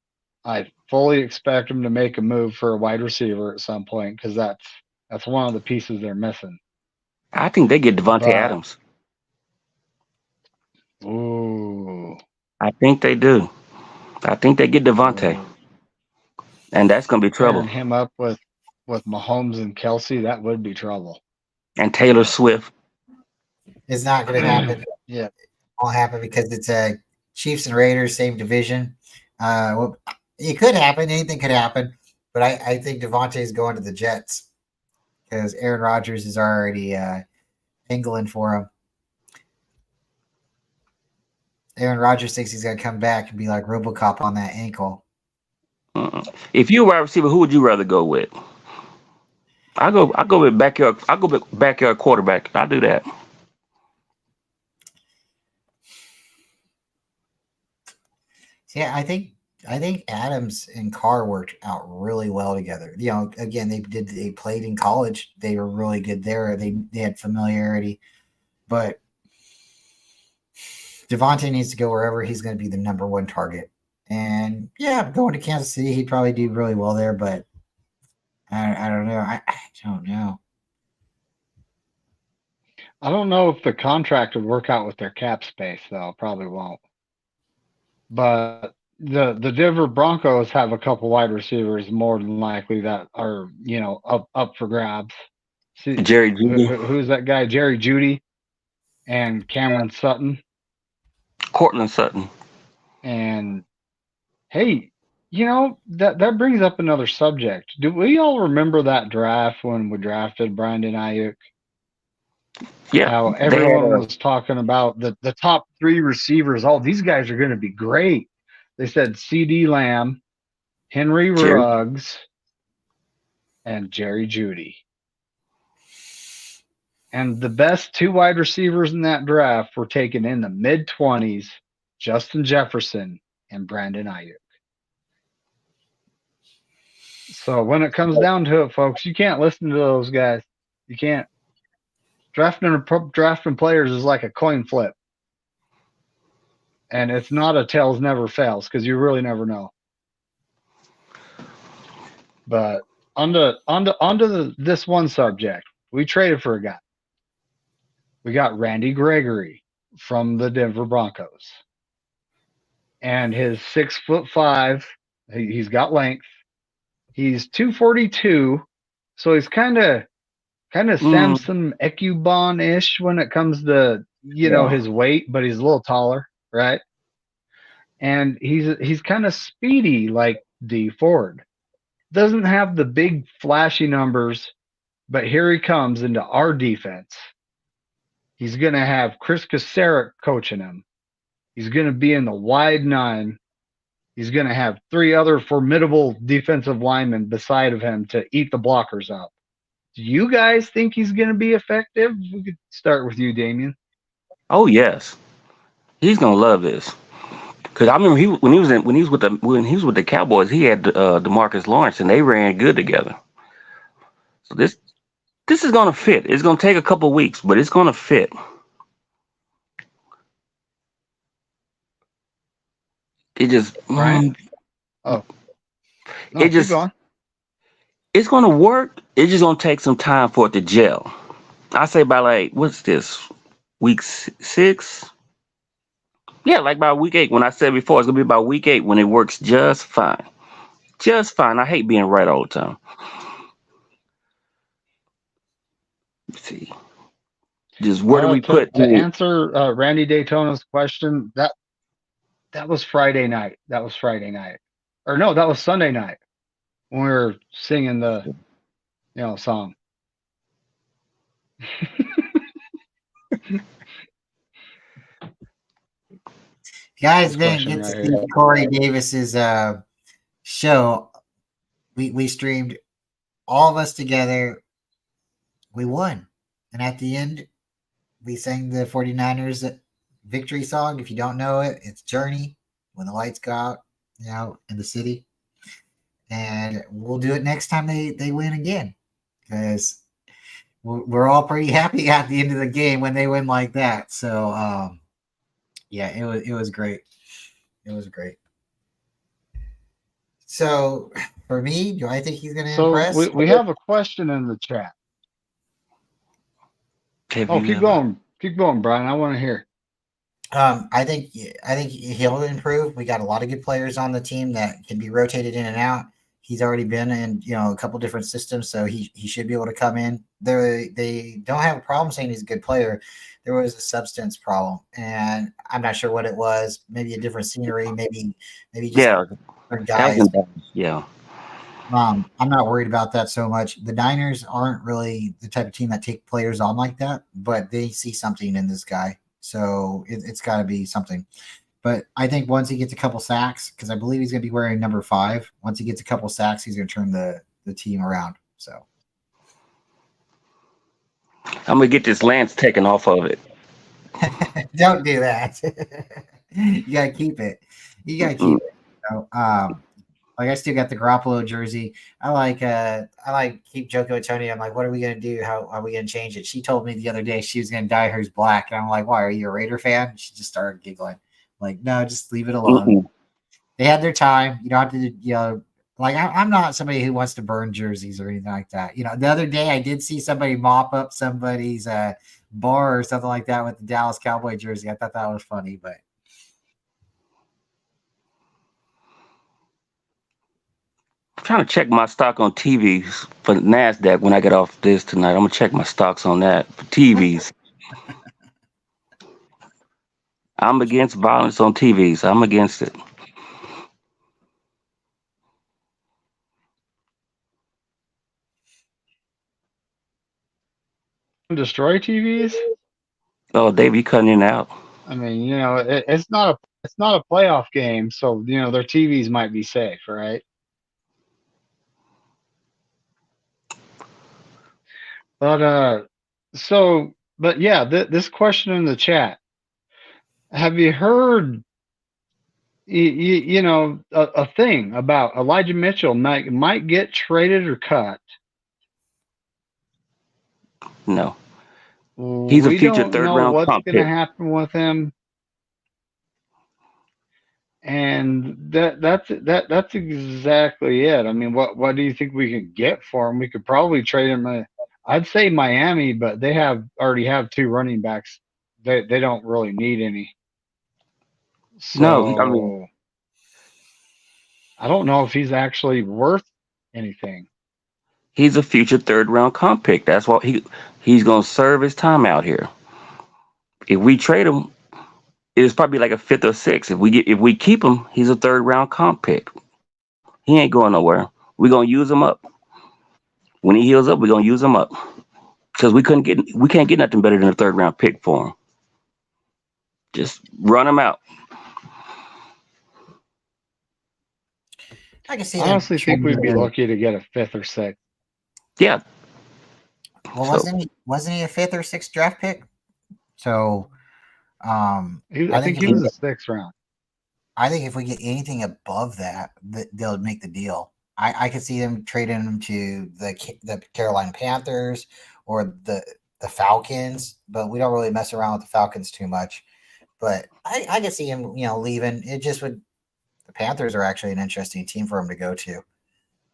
I fully expect them to make a move for a wide receiver at some point because that's one of the pieces they're missing. I think they get Devontae But Adams. ooh, I think they do. I think they get Devontae, ooh, and that's gonna be trouble. pairing him up with Mahomes and Kelsey, that would be trouble. And Taylor Swift. It's not going to happen. Yeah, Won't happen because it's a Chiefs and Raiders, same division. Well, it could happen. Anything could happen. But I think Devontae is going to the Jets because Aaron Rodgers is already angling for him. Aaron Rodgers thinks he's going to come back and be like RoboCop on that ankle. If you were a wide receiver, who would you rather go with? I go with backyard. I go with backyard quarterback. I do that. Yeah, I think Adams and Carr worked out really well together. Again, they played in college. They were really good there. They had familiarity, but Devontae needs to go wherever he's going to be the number one target. And yeah, going to Kansas City, he'd probably do really well there, but I don't know. I don't know. I don't know if the contract would work out with their cap space, though. Probably won't. But the Denver Broncos have a couple wide receivers more than likely that are up for grabs. See, Jerry Judy, who's that guy? Jerry Judy and Cameron Sutton. Cortland Sutton. And hey, that brings up another subject. Do we all remember that draft when we drafted Brandon Ayuk? Yeah, How everyone was talking about the top 3 receivers. Oh, these guys are going to be great. They said C.D. Lamb, Henry Ruggs, and Jerry Judy. And the best 2 wide receivers in that draft were taken in the mid-20s, Justin Jefferson and Brandon Ayuk. So when it comes down to it, folks, you can't listen to those guys. You can't. Drafting players is like a coin flip. And it's not a tails never fails because you really never know. But onto this one subject, we traded for a guy. We got Randy Gregory from the Denver Broncos, and his 6'5", he's got length. He's 242, so he's kind of Samson Ekubon-ish when it comes to his weight, but he's a little taller, right? And he's kind of speedy like D Ford. Doesn't have the big flashy numbers, but here he comes into our defense. He's going to have Chris Kasarik coaching him. He's going to be in the wide 9. He's going to have 3 other formidable defensive linemen beside of him to eat the blockers up. Do you guys think he's going to be effective? We could start with you, Damien. Oh yes, he's gonna love this. Because I remember when he was with the Cowboys, he had DeMarcus Lawrence, and they ran good together. So this is gonna fit. It's gonna take a couple weeks, but it's gonna fit. It just Brian? No, it just keep going. It's gonna work. It's just gonna take some time for it to gel. I say by like what's this, week 6? Yeah, like by week 8. When I said before, it's gonna be about week 8 when it works just fine. Just fine. I hate being right all the time. Let's see. Just where do we put to answer Randy Daytona's question? That was Friday night. Or no, that was Sunday night when we were singing the song. Guys, then get to see Corey Davis's show. We streamed all of us together. We won. And at the end, we sang the 49ers victory song. If you don't know it, it's Journey, When the Lights Go Out, in the city. And we'll do it next time they win again. Because we're all pretty happy at the end of the game when they win like that. So, yeah, it was great. It was great. So, for me, do I think he's going to impress? So, we have a question in the chat. Keep going, Brian. I want to hear. I think he'll improve. We got a lot of good players on the team that can be rotated in and out. He's already been in a couple different systems, so he should be able to come in. They don't have a problem saying he's a good player. There was a substance problem, and I'm not sure what it was. Maybe a different scenery, maybe just different guys. Yeah. I'm not worried about that so much. The Niners aren't really the type of team that take players on like that, but they see something in this guy. So it's got to be something. But I think once he gets a couple sacks, because I believe he's going to be wearing number 5. Once he gets a couple sacks, he's going to turn the team around. So I'm going to get this Lance taken off of it. Don't do that. You got to keep it. Like I still got the Garoppolo jersey. I like keep joking with Tony. I'm like, what are we gonna do? How are we gonna change it? She told me the other day she was gonna dye hers black, and I'm like, why? Are you a Raider fan? She just started giggling. I'm like, no, just leave it alone. They had their time. You don't have to, like I'm not somebody who wants to burn jerseys or anything like that. The other day I did see somebody mop up somebody's bar or something like that with the Dallas Cowboy jersey. I thought that was funny, but. I'm trying to check my stock on TVs for NASDAQ when I get off this tonight. I'm going to check my stocks on that for TVs. I'm against violence on TVs. I'm against it. Destroy TVs. Oh, Dave, you cutting in and out. I mean, it's not a playoff game, so their TVs might be safe, right? But yeah, this question in the chat: have you heard, a thing about Elijah Mitchell might get traded or cut? No. He's a We future don't third know round what's comp going to pick. happen with him. And that's exactly it. I mean, what do you think we could get for him? We could probably trade him. I'd say Miami, but they already have 2 running backs. They don't really need any. No, I mean, So I don't know if he's actually worth anything. he's a future third round comp pick. That's what he's going to serve his time out here. If we trade him, it's probably like a 5th or 6th. If we keep him, he's a third round comp pick. He ain't going nowhere. We're going to use him up. When he heals up, we're going to use him up. Because we can't get nothing better than a third round pick for him. Just run him out. I can see I honestly think we'd be lucky. lucky to get a 5th or 6th. Yeah. Well, wasn't he a 5th or 6th draft pick? So, I think he was a 6th round. I think if we get anything above that, they'll make the deal. I could see them trading him to the Carolina Panthers or the Falcons, but we don't really mess around with the Falcons too much. But I could see him, leaving. It just would. The Panthers are actually an interesting team for him to go to.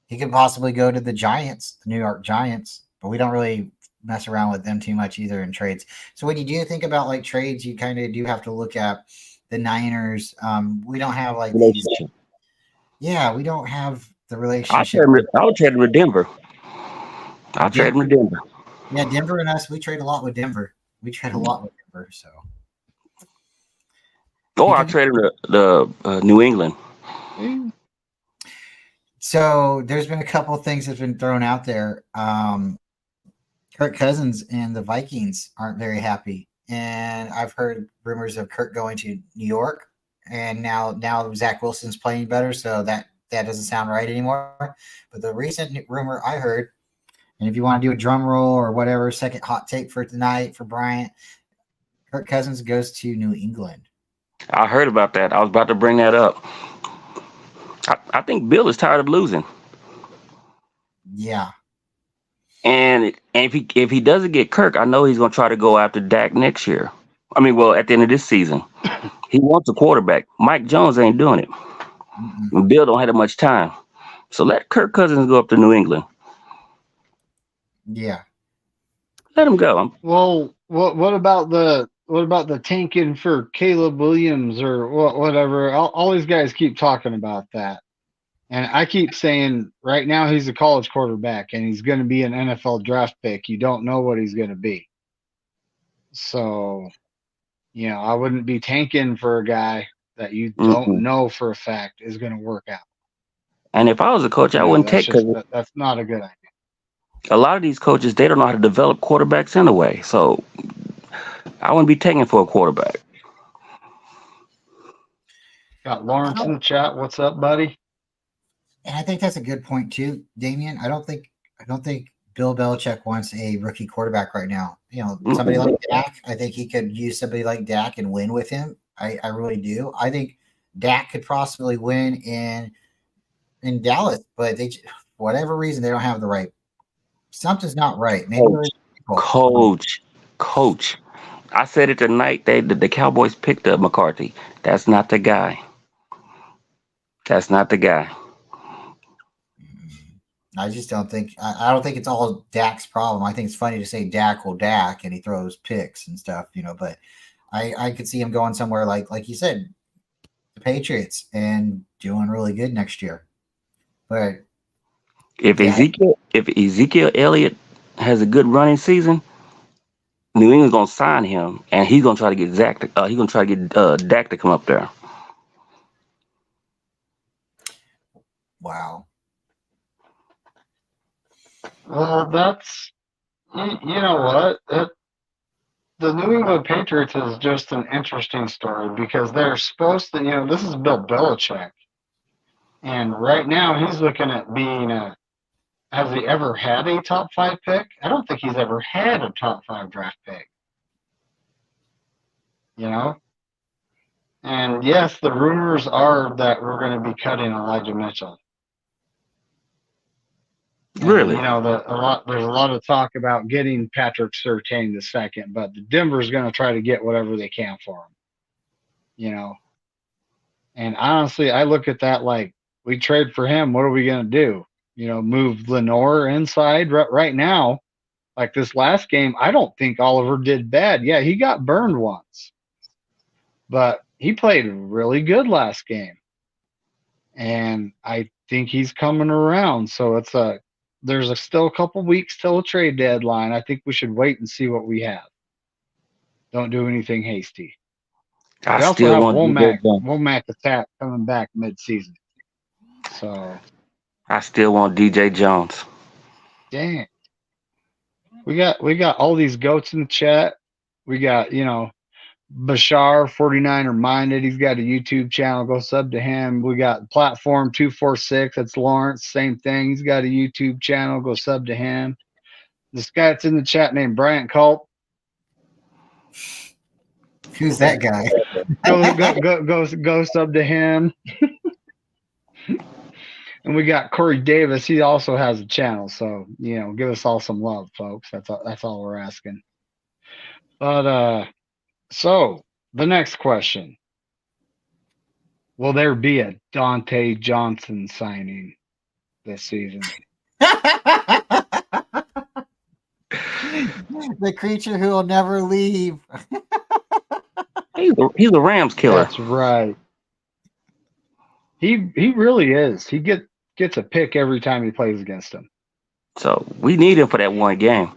He could possibly go to the Giants, the New York Giants, but we don't really mess around with them too much either in trades. So when you do think about like trades, you kind of do have to look at the Niners. We don't have like these. Yeah, we don't have the relationship. I'll trade him to Denver. I'll trade him to Denver. Yeah, Denver and us, we trade a lot with Denver. So. Or I'll trade him to New England. So there's been a couple of things that's been thrown out there. Kirk Cousins and the Vikings aren't very happy. And I've heard rumors of Kirk going to New York. And now Zach Wilson's playing better, so that doesn't sound right anymore. But the recent rumor I heard, and if you want to do a drum roll or whatever, second hot take for tonight for Bryant, Kirk Cousins goes to New England. I heard about that. I was about to bring that up. I think Bill is tired of losing. Yeah. And if he doesn't get Kirk, I know he's going to try to go after Dak next year. I mean, well, at the end of this season. He wants a quarterback. Mike Jones ain't doing it. Mm-hmm. Bill don't have that much time. So let Kirk Cousins go up to New England. Yeah. Let him go. Well, what about the tanking for Caleb Williams or whatever? All these guys keep talking about that. And I keep saying right now he's a college quarterback and he's going to be an NFL draft pick. You don't know what he's going to be. So, I wouldn't be tanking for a guy that you don't know for a fact is going to work out. And if I was a coach, I wouldn't take because that's not a good idea. A lot of these coaches, they don't know how to develop quarterbacks anyway. So I wouldn't be taking for a quarterback. Got Lawrence in the chat. What's up, buddy? And I think that's a good point too, Damien. I don't think Bill Belichick wants a rookie quarterback right now. Somebody like Dak. I think he could use somebody like Dak and win with him. I really do. I think Dak could possibly win in in Dallas, but for whatever reason they don't have the right. Something's not right. Maybe Coach. I said it tonight. The Cowboys picked up McCarthy. That's not the guy. That's not the guy. I just don't think. I don't think it's all Dak's problem. I think it's funny to say Dak will Dak and he throws picks and stuff, But I could see him going somewhere like you said, the Patriots, and doing really good next year. But if Ezekiel Elliott has a good running season, New England's gonna sign him, and he's gonna try to get Dak to come up there. Wow. Well, that's you know what? The New England Patriots is just an interesting story because they're supposed to, this is Bill Belichick. And right now he's looking at being has he ever had a top 5 pick? I don't think he's ever had a top 5 draft pick. And yes, the rumors are that we're going to be cutting Elijah Mitchell. Really? And, there's a lot of talk about getting Patrick Surtain the second, but Denver's going to try to get whatever they can for him. And honestly, I look at that like, we trade for him. What are we going to do? Move Lenore inside right now. Like this last game, I don't think Oliver did bad. Yeah, he got burned once, but he played really good last game. And I think he's coming around. So there's still a couple weeks till a trade deadline. I think we should wait and see what we have. Don't do anything hasty. I We also still have want Womack attack coming back mid-season. So I still want DJ Jones. Dang. We got all these goats in the chat. We got, Bashar 49er Minded. He's got a YouTube channel. Go sub to him. We got Platform 246. That's Lawrence. Same thing. He's got a YouTube channel. Go sub to him. This guy that's in the chat named Bryant Culp. Who's that guy? Go sub to him. And we got Corey Davis. He also has a channel. So, give us all some love, folks. That's all we're asking. But so the next question. Will there be a Dante Johnson signing this season? The creature who will never leave. He's a Rams killer. That's right. He really is. He gets a pick every time he plays against him. So we need him for that one game.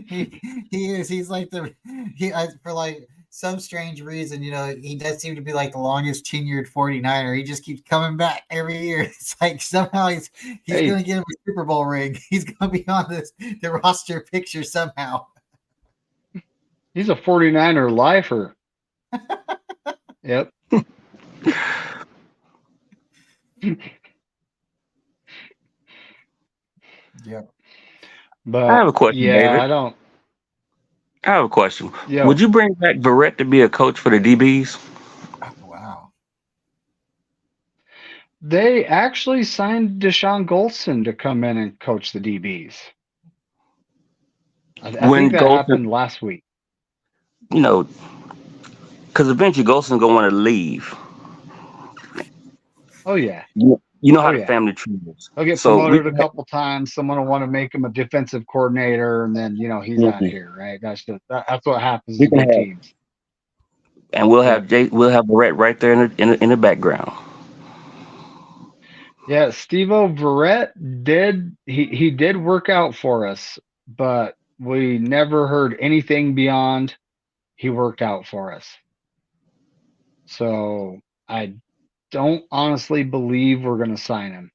He is. He's like for like some strange reason, he does seem to be like the longest tenured 49er. He just keeps coming back every year. It's like somehow he's going to get him a Super Bowl ring. He's going to be on the roster picture somehow. He's a 49er lifer. Yep. Yep. But I have a question, David. I have a question. Yeah. Would you bring back Verrett to be a coach for the DBs? Oh, wow. They actually signed Deshaun Goldson to come in and coach the DBs. I think that happened last week. Because eventually Golson's going to want to leave. Oh, yeah. You know how the family tree is. He'll get promoted a couple times. Someone will want to make him a defensive coordinator, and then, he's out of here, right? That's what happens to good teams. And we'll have Verrett right there in the background. Yeah, Steve-O Verrett he did work out for us, but we never heard anything beyond he worked out for us. So I don't honestly believe we're going to sign him.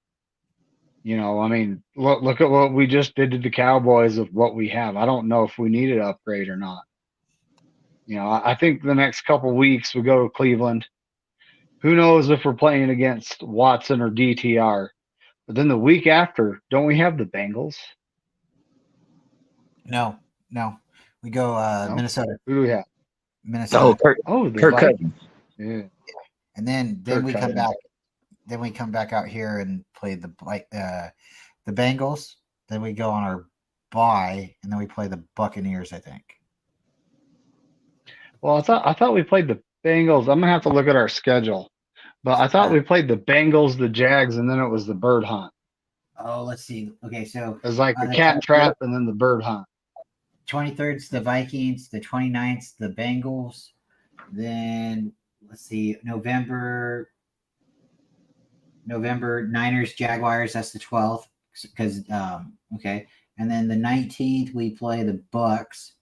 Look at what we just did to the Cowboys with what we have. I don't know if we need an upgrade or not. I think the next couple weeks we go to Cleveland. Who knows if we're playing against Watson or DTR? But then the week after, don't we have the Bengals? No. We go Minnesota. Who do we have? Minnesota. Kirk Cousins. Yeah. and then Kirk we come Cousins. back. Then we come back out here and play the Bengals. Then we go on our bye, and then we play the Buccaneers, I think. Well, I thought we played the Bengals. I'm gonna have to look at our schedule, but I thought we played the Bengals, the Jags, and then it was the bird hunt. Oh, let's see. Okay, so It was like the cat trap and then the bird hunt. 23rd is the Vikings, the 29th the Bengals. Then let's see, November Niners, Jaguars, that's the 12th. Because okay. And then the 19th we play the Bucks.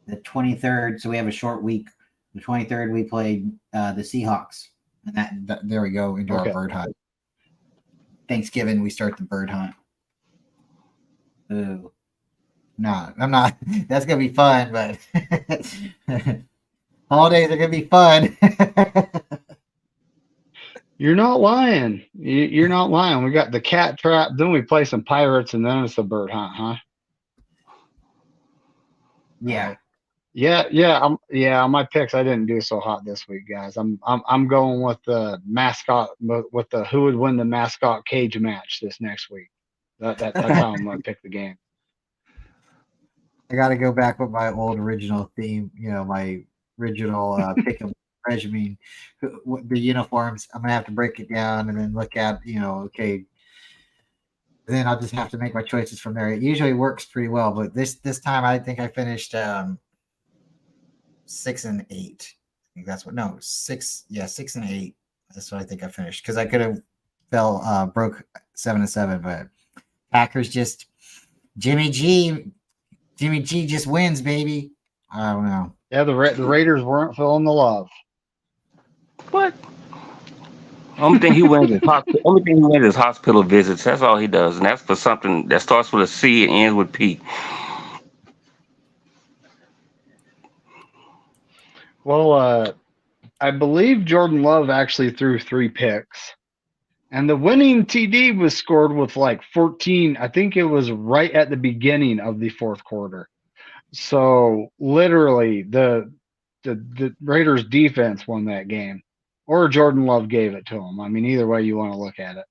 The 23rd, so we have a short week. The 23rd we play the Seahawks. And that there we go into our bird hunt. Thanksgiving we start the bird hunt. Ooh. No, I'm not. That's gonna be fun, but holidays are gonna be fun. You're not lying. You're not lying. We got the cat trap, then we play some pirates, and then it's the bird hunt, huh? Yeah. Yeah. On my picks, I didn't do so hot this week, guys. I'm going with the mascot, with the who would win the mascot cage match this next week. That's how I'm gonna pick the game. I got to go back with my old original theme. My original pick 'em regimen, the uniforms. I'm gonna have to break it down and then look at okay. Then I'll just have to make my choices from there. It usually works pretty well, but this time I think I finished 6 and 8. I think that's what. No, 6. Yeah, 6 and 8. That's what I think I finished because I could have broke 7 and 7, but Packers just Jimmy G just wins, baby. I don't know. Yeah, the Raiders weren't feeling the love. What? Only thing he wins is hospital visits. That's all he does, and that's for something that starts with a C and ends with P. Well, I believe Jordan Love actually threw 3 picks, and the winning TD was scored with like 14. I think it was right at the beginning of the fourth quarter. So literally, the Raiders defense won that game, or Jordan Love gave it to him. I mean, either way you want to look at it,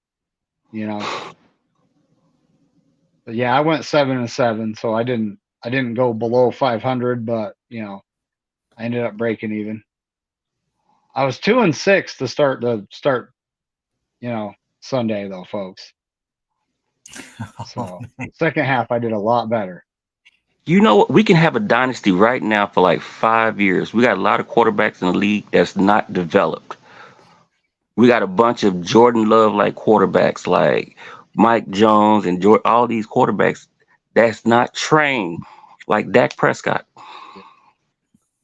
But yeah, I went 7 and 7, so I didn't go below 500, but I ended up breaking even. I was 2 and 6 to start Sunday though, folks. So second half I did a lot better. You know what? We can have a dynasty right now for like 5 years. We got a lot of quarterbacks in the league that's not developed. We got a bunch of Jordan Love like quarterbacks like Mike Jones and all these quarterbacks that's not trained like Dak Prescott.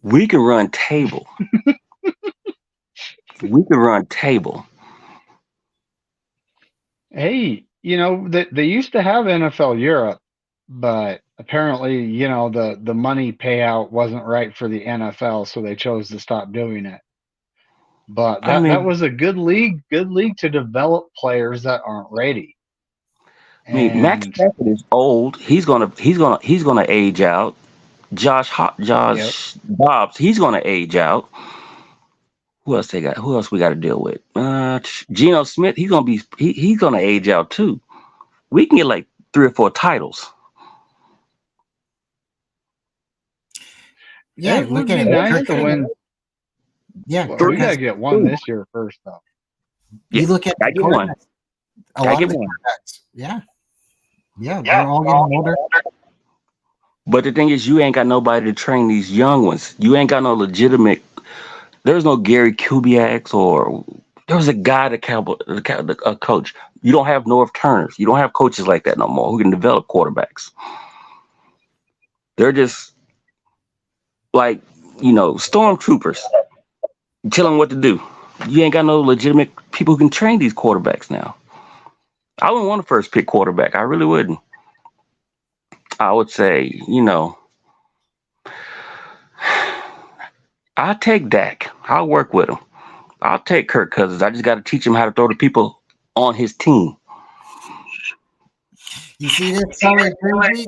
We can run table. We can run table. Hey, they used to have NFL Europe, but apparently, the money payout wasn't right for the NFL, so they chose to stop doing it. But that was a good league to develop players that aren't ready. I mean, Max Stafford is old. He's gonna age out. Josh Dobbs, he's gonna age out. Who else they got? Who else we got to deal with? Geno Smith, he's gonna age out too. We can get like 3 or 4 titles. Yeah, it would be nice to win. Yeah, well, we gotta get one this year first, though. You look at I get one. A lot of the quarterbacks. Yeah, they're all getting older. But the thing is, you ain't got nobody to train these young ones. You ain't got no legitimate. There's no Gary Kubiaks or there was a guy a coach. You don't have North Turners. You don't have coaches like that no more who can develop quarterbacks. They're just like stormtroopers. You tell them what to do. You ain't got no legitimate people who can train these quarterbacks now. I wouldn't want to first pick quarterback. I really wouldn't. I would say, I'll take Dak. I'll work with him. I'll take Kirk Cousins. I just got to teach him how to throw to people on his team. You see this color jersey?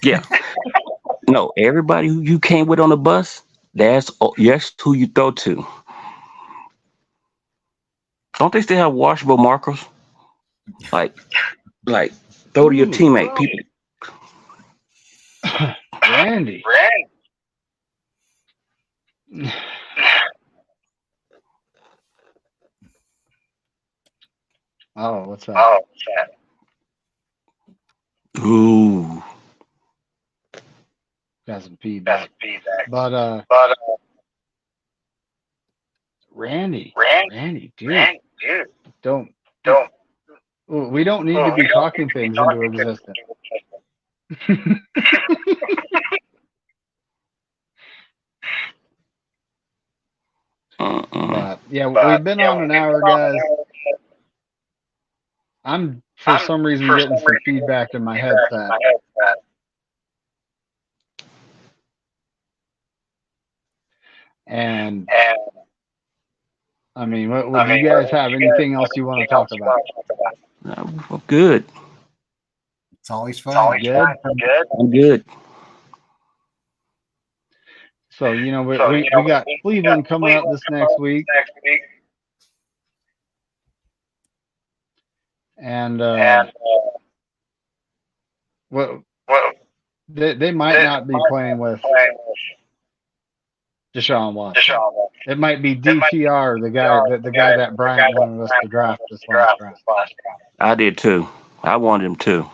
Yeah. No, everybody who you came with on the bus, that's who you throw to. Don't they still have washable markers? Like throw to your teammate. People. Randy. Oh, what's that? Ooh. Got some feedback. But Randy, dude, don't. We don't need to be talking things into existence. But yeah, we've been on an hour, guys. I'm for some reason getting some feedback in my headset. And I mean, do you guys have anything else you want to talk about? Well, good. It's always fun. Good. I'm good. So we got Cleveland coming up this next week, and they might not be playing with Deshaun Watson. It might be DTR, the guy that Bryant wanted us to draft this last draft. I did too. I wanted him too.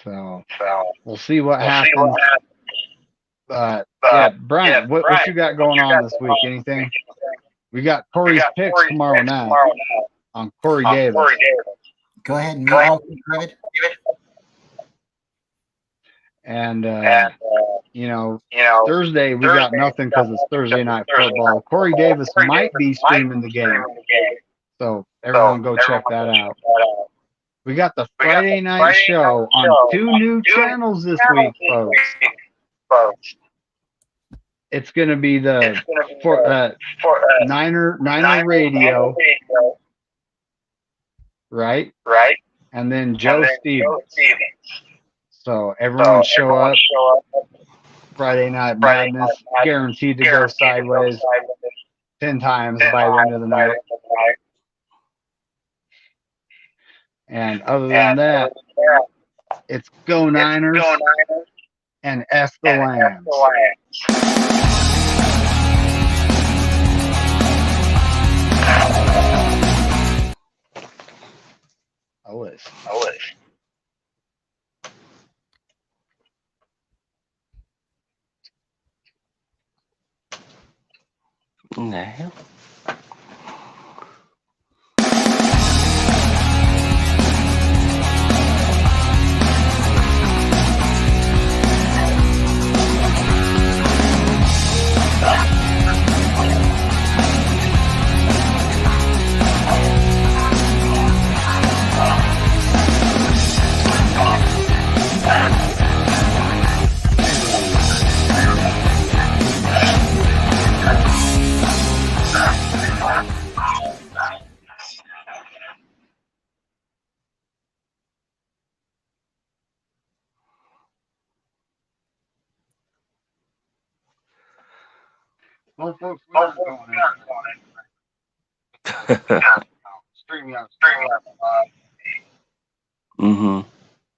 So we'll see what happens. But yeah, Brian, what you got going on this week? Anything? We got Corey's picks tomorrow night on Corey Davis. Go ahead and mute all, David. And Thursday we got nothing because it's Thursday night football. Corey Davis might be streaming the game, so everyone go check that out. We got the Friday night show on 2 new channels this week, folks. It's going to be the Niner Radio, right? And then Joe Stevens. So everyone show up. Friday Night Madness, guaranteed to go sideways 10 times by the end of the night. And other than that, it's Go Niners and F the Lambs. Always. What the hell? Well, folks, we aren't going in. Streaming out. Mm-hmm.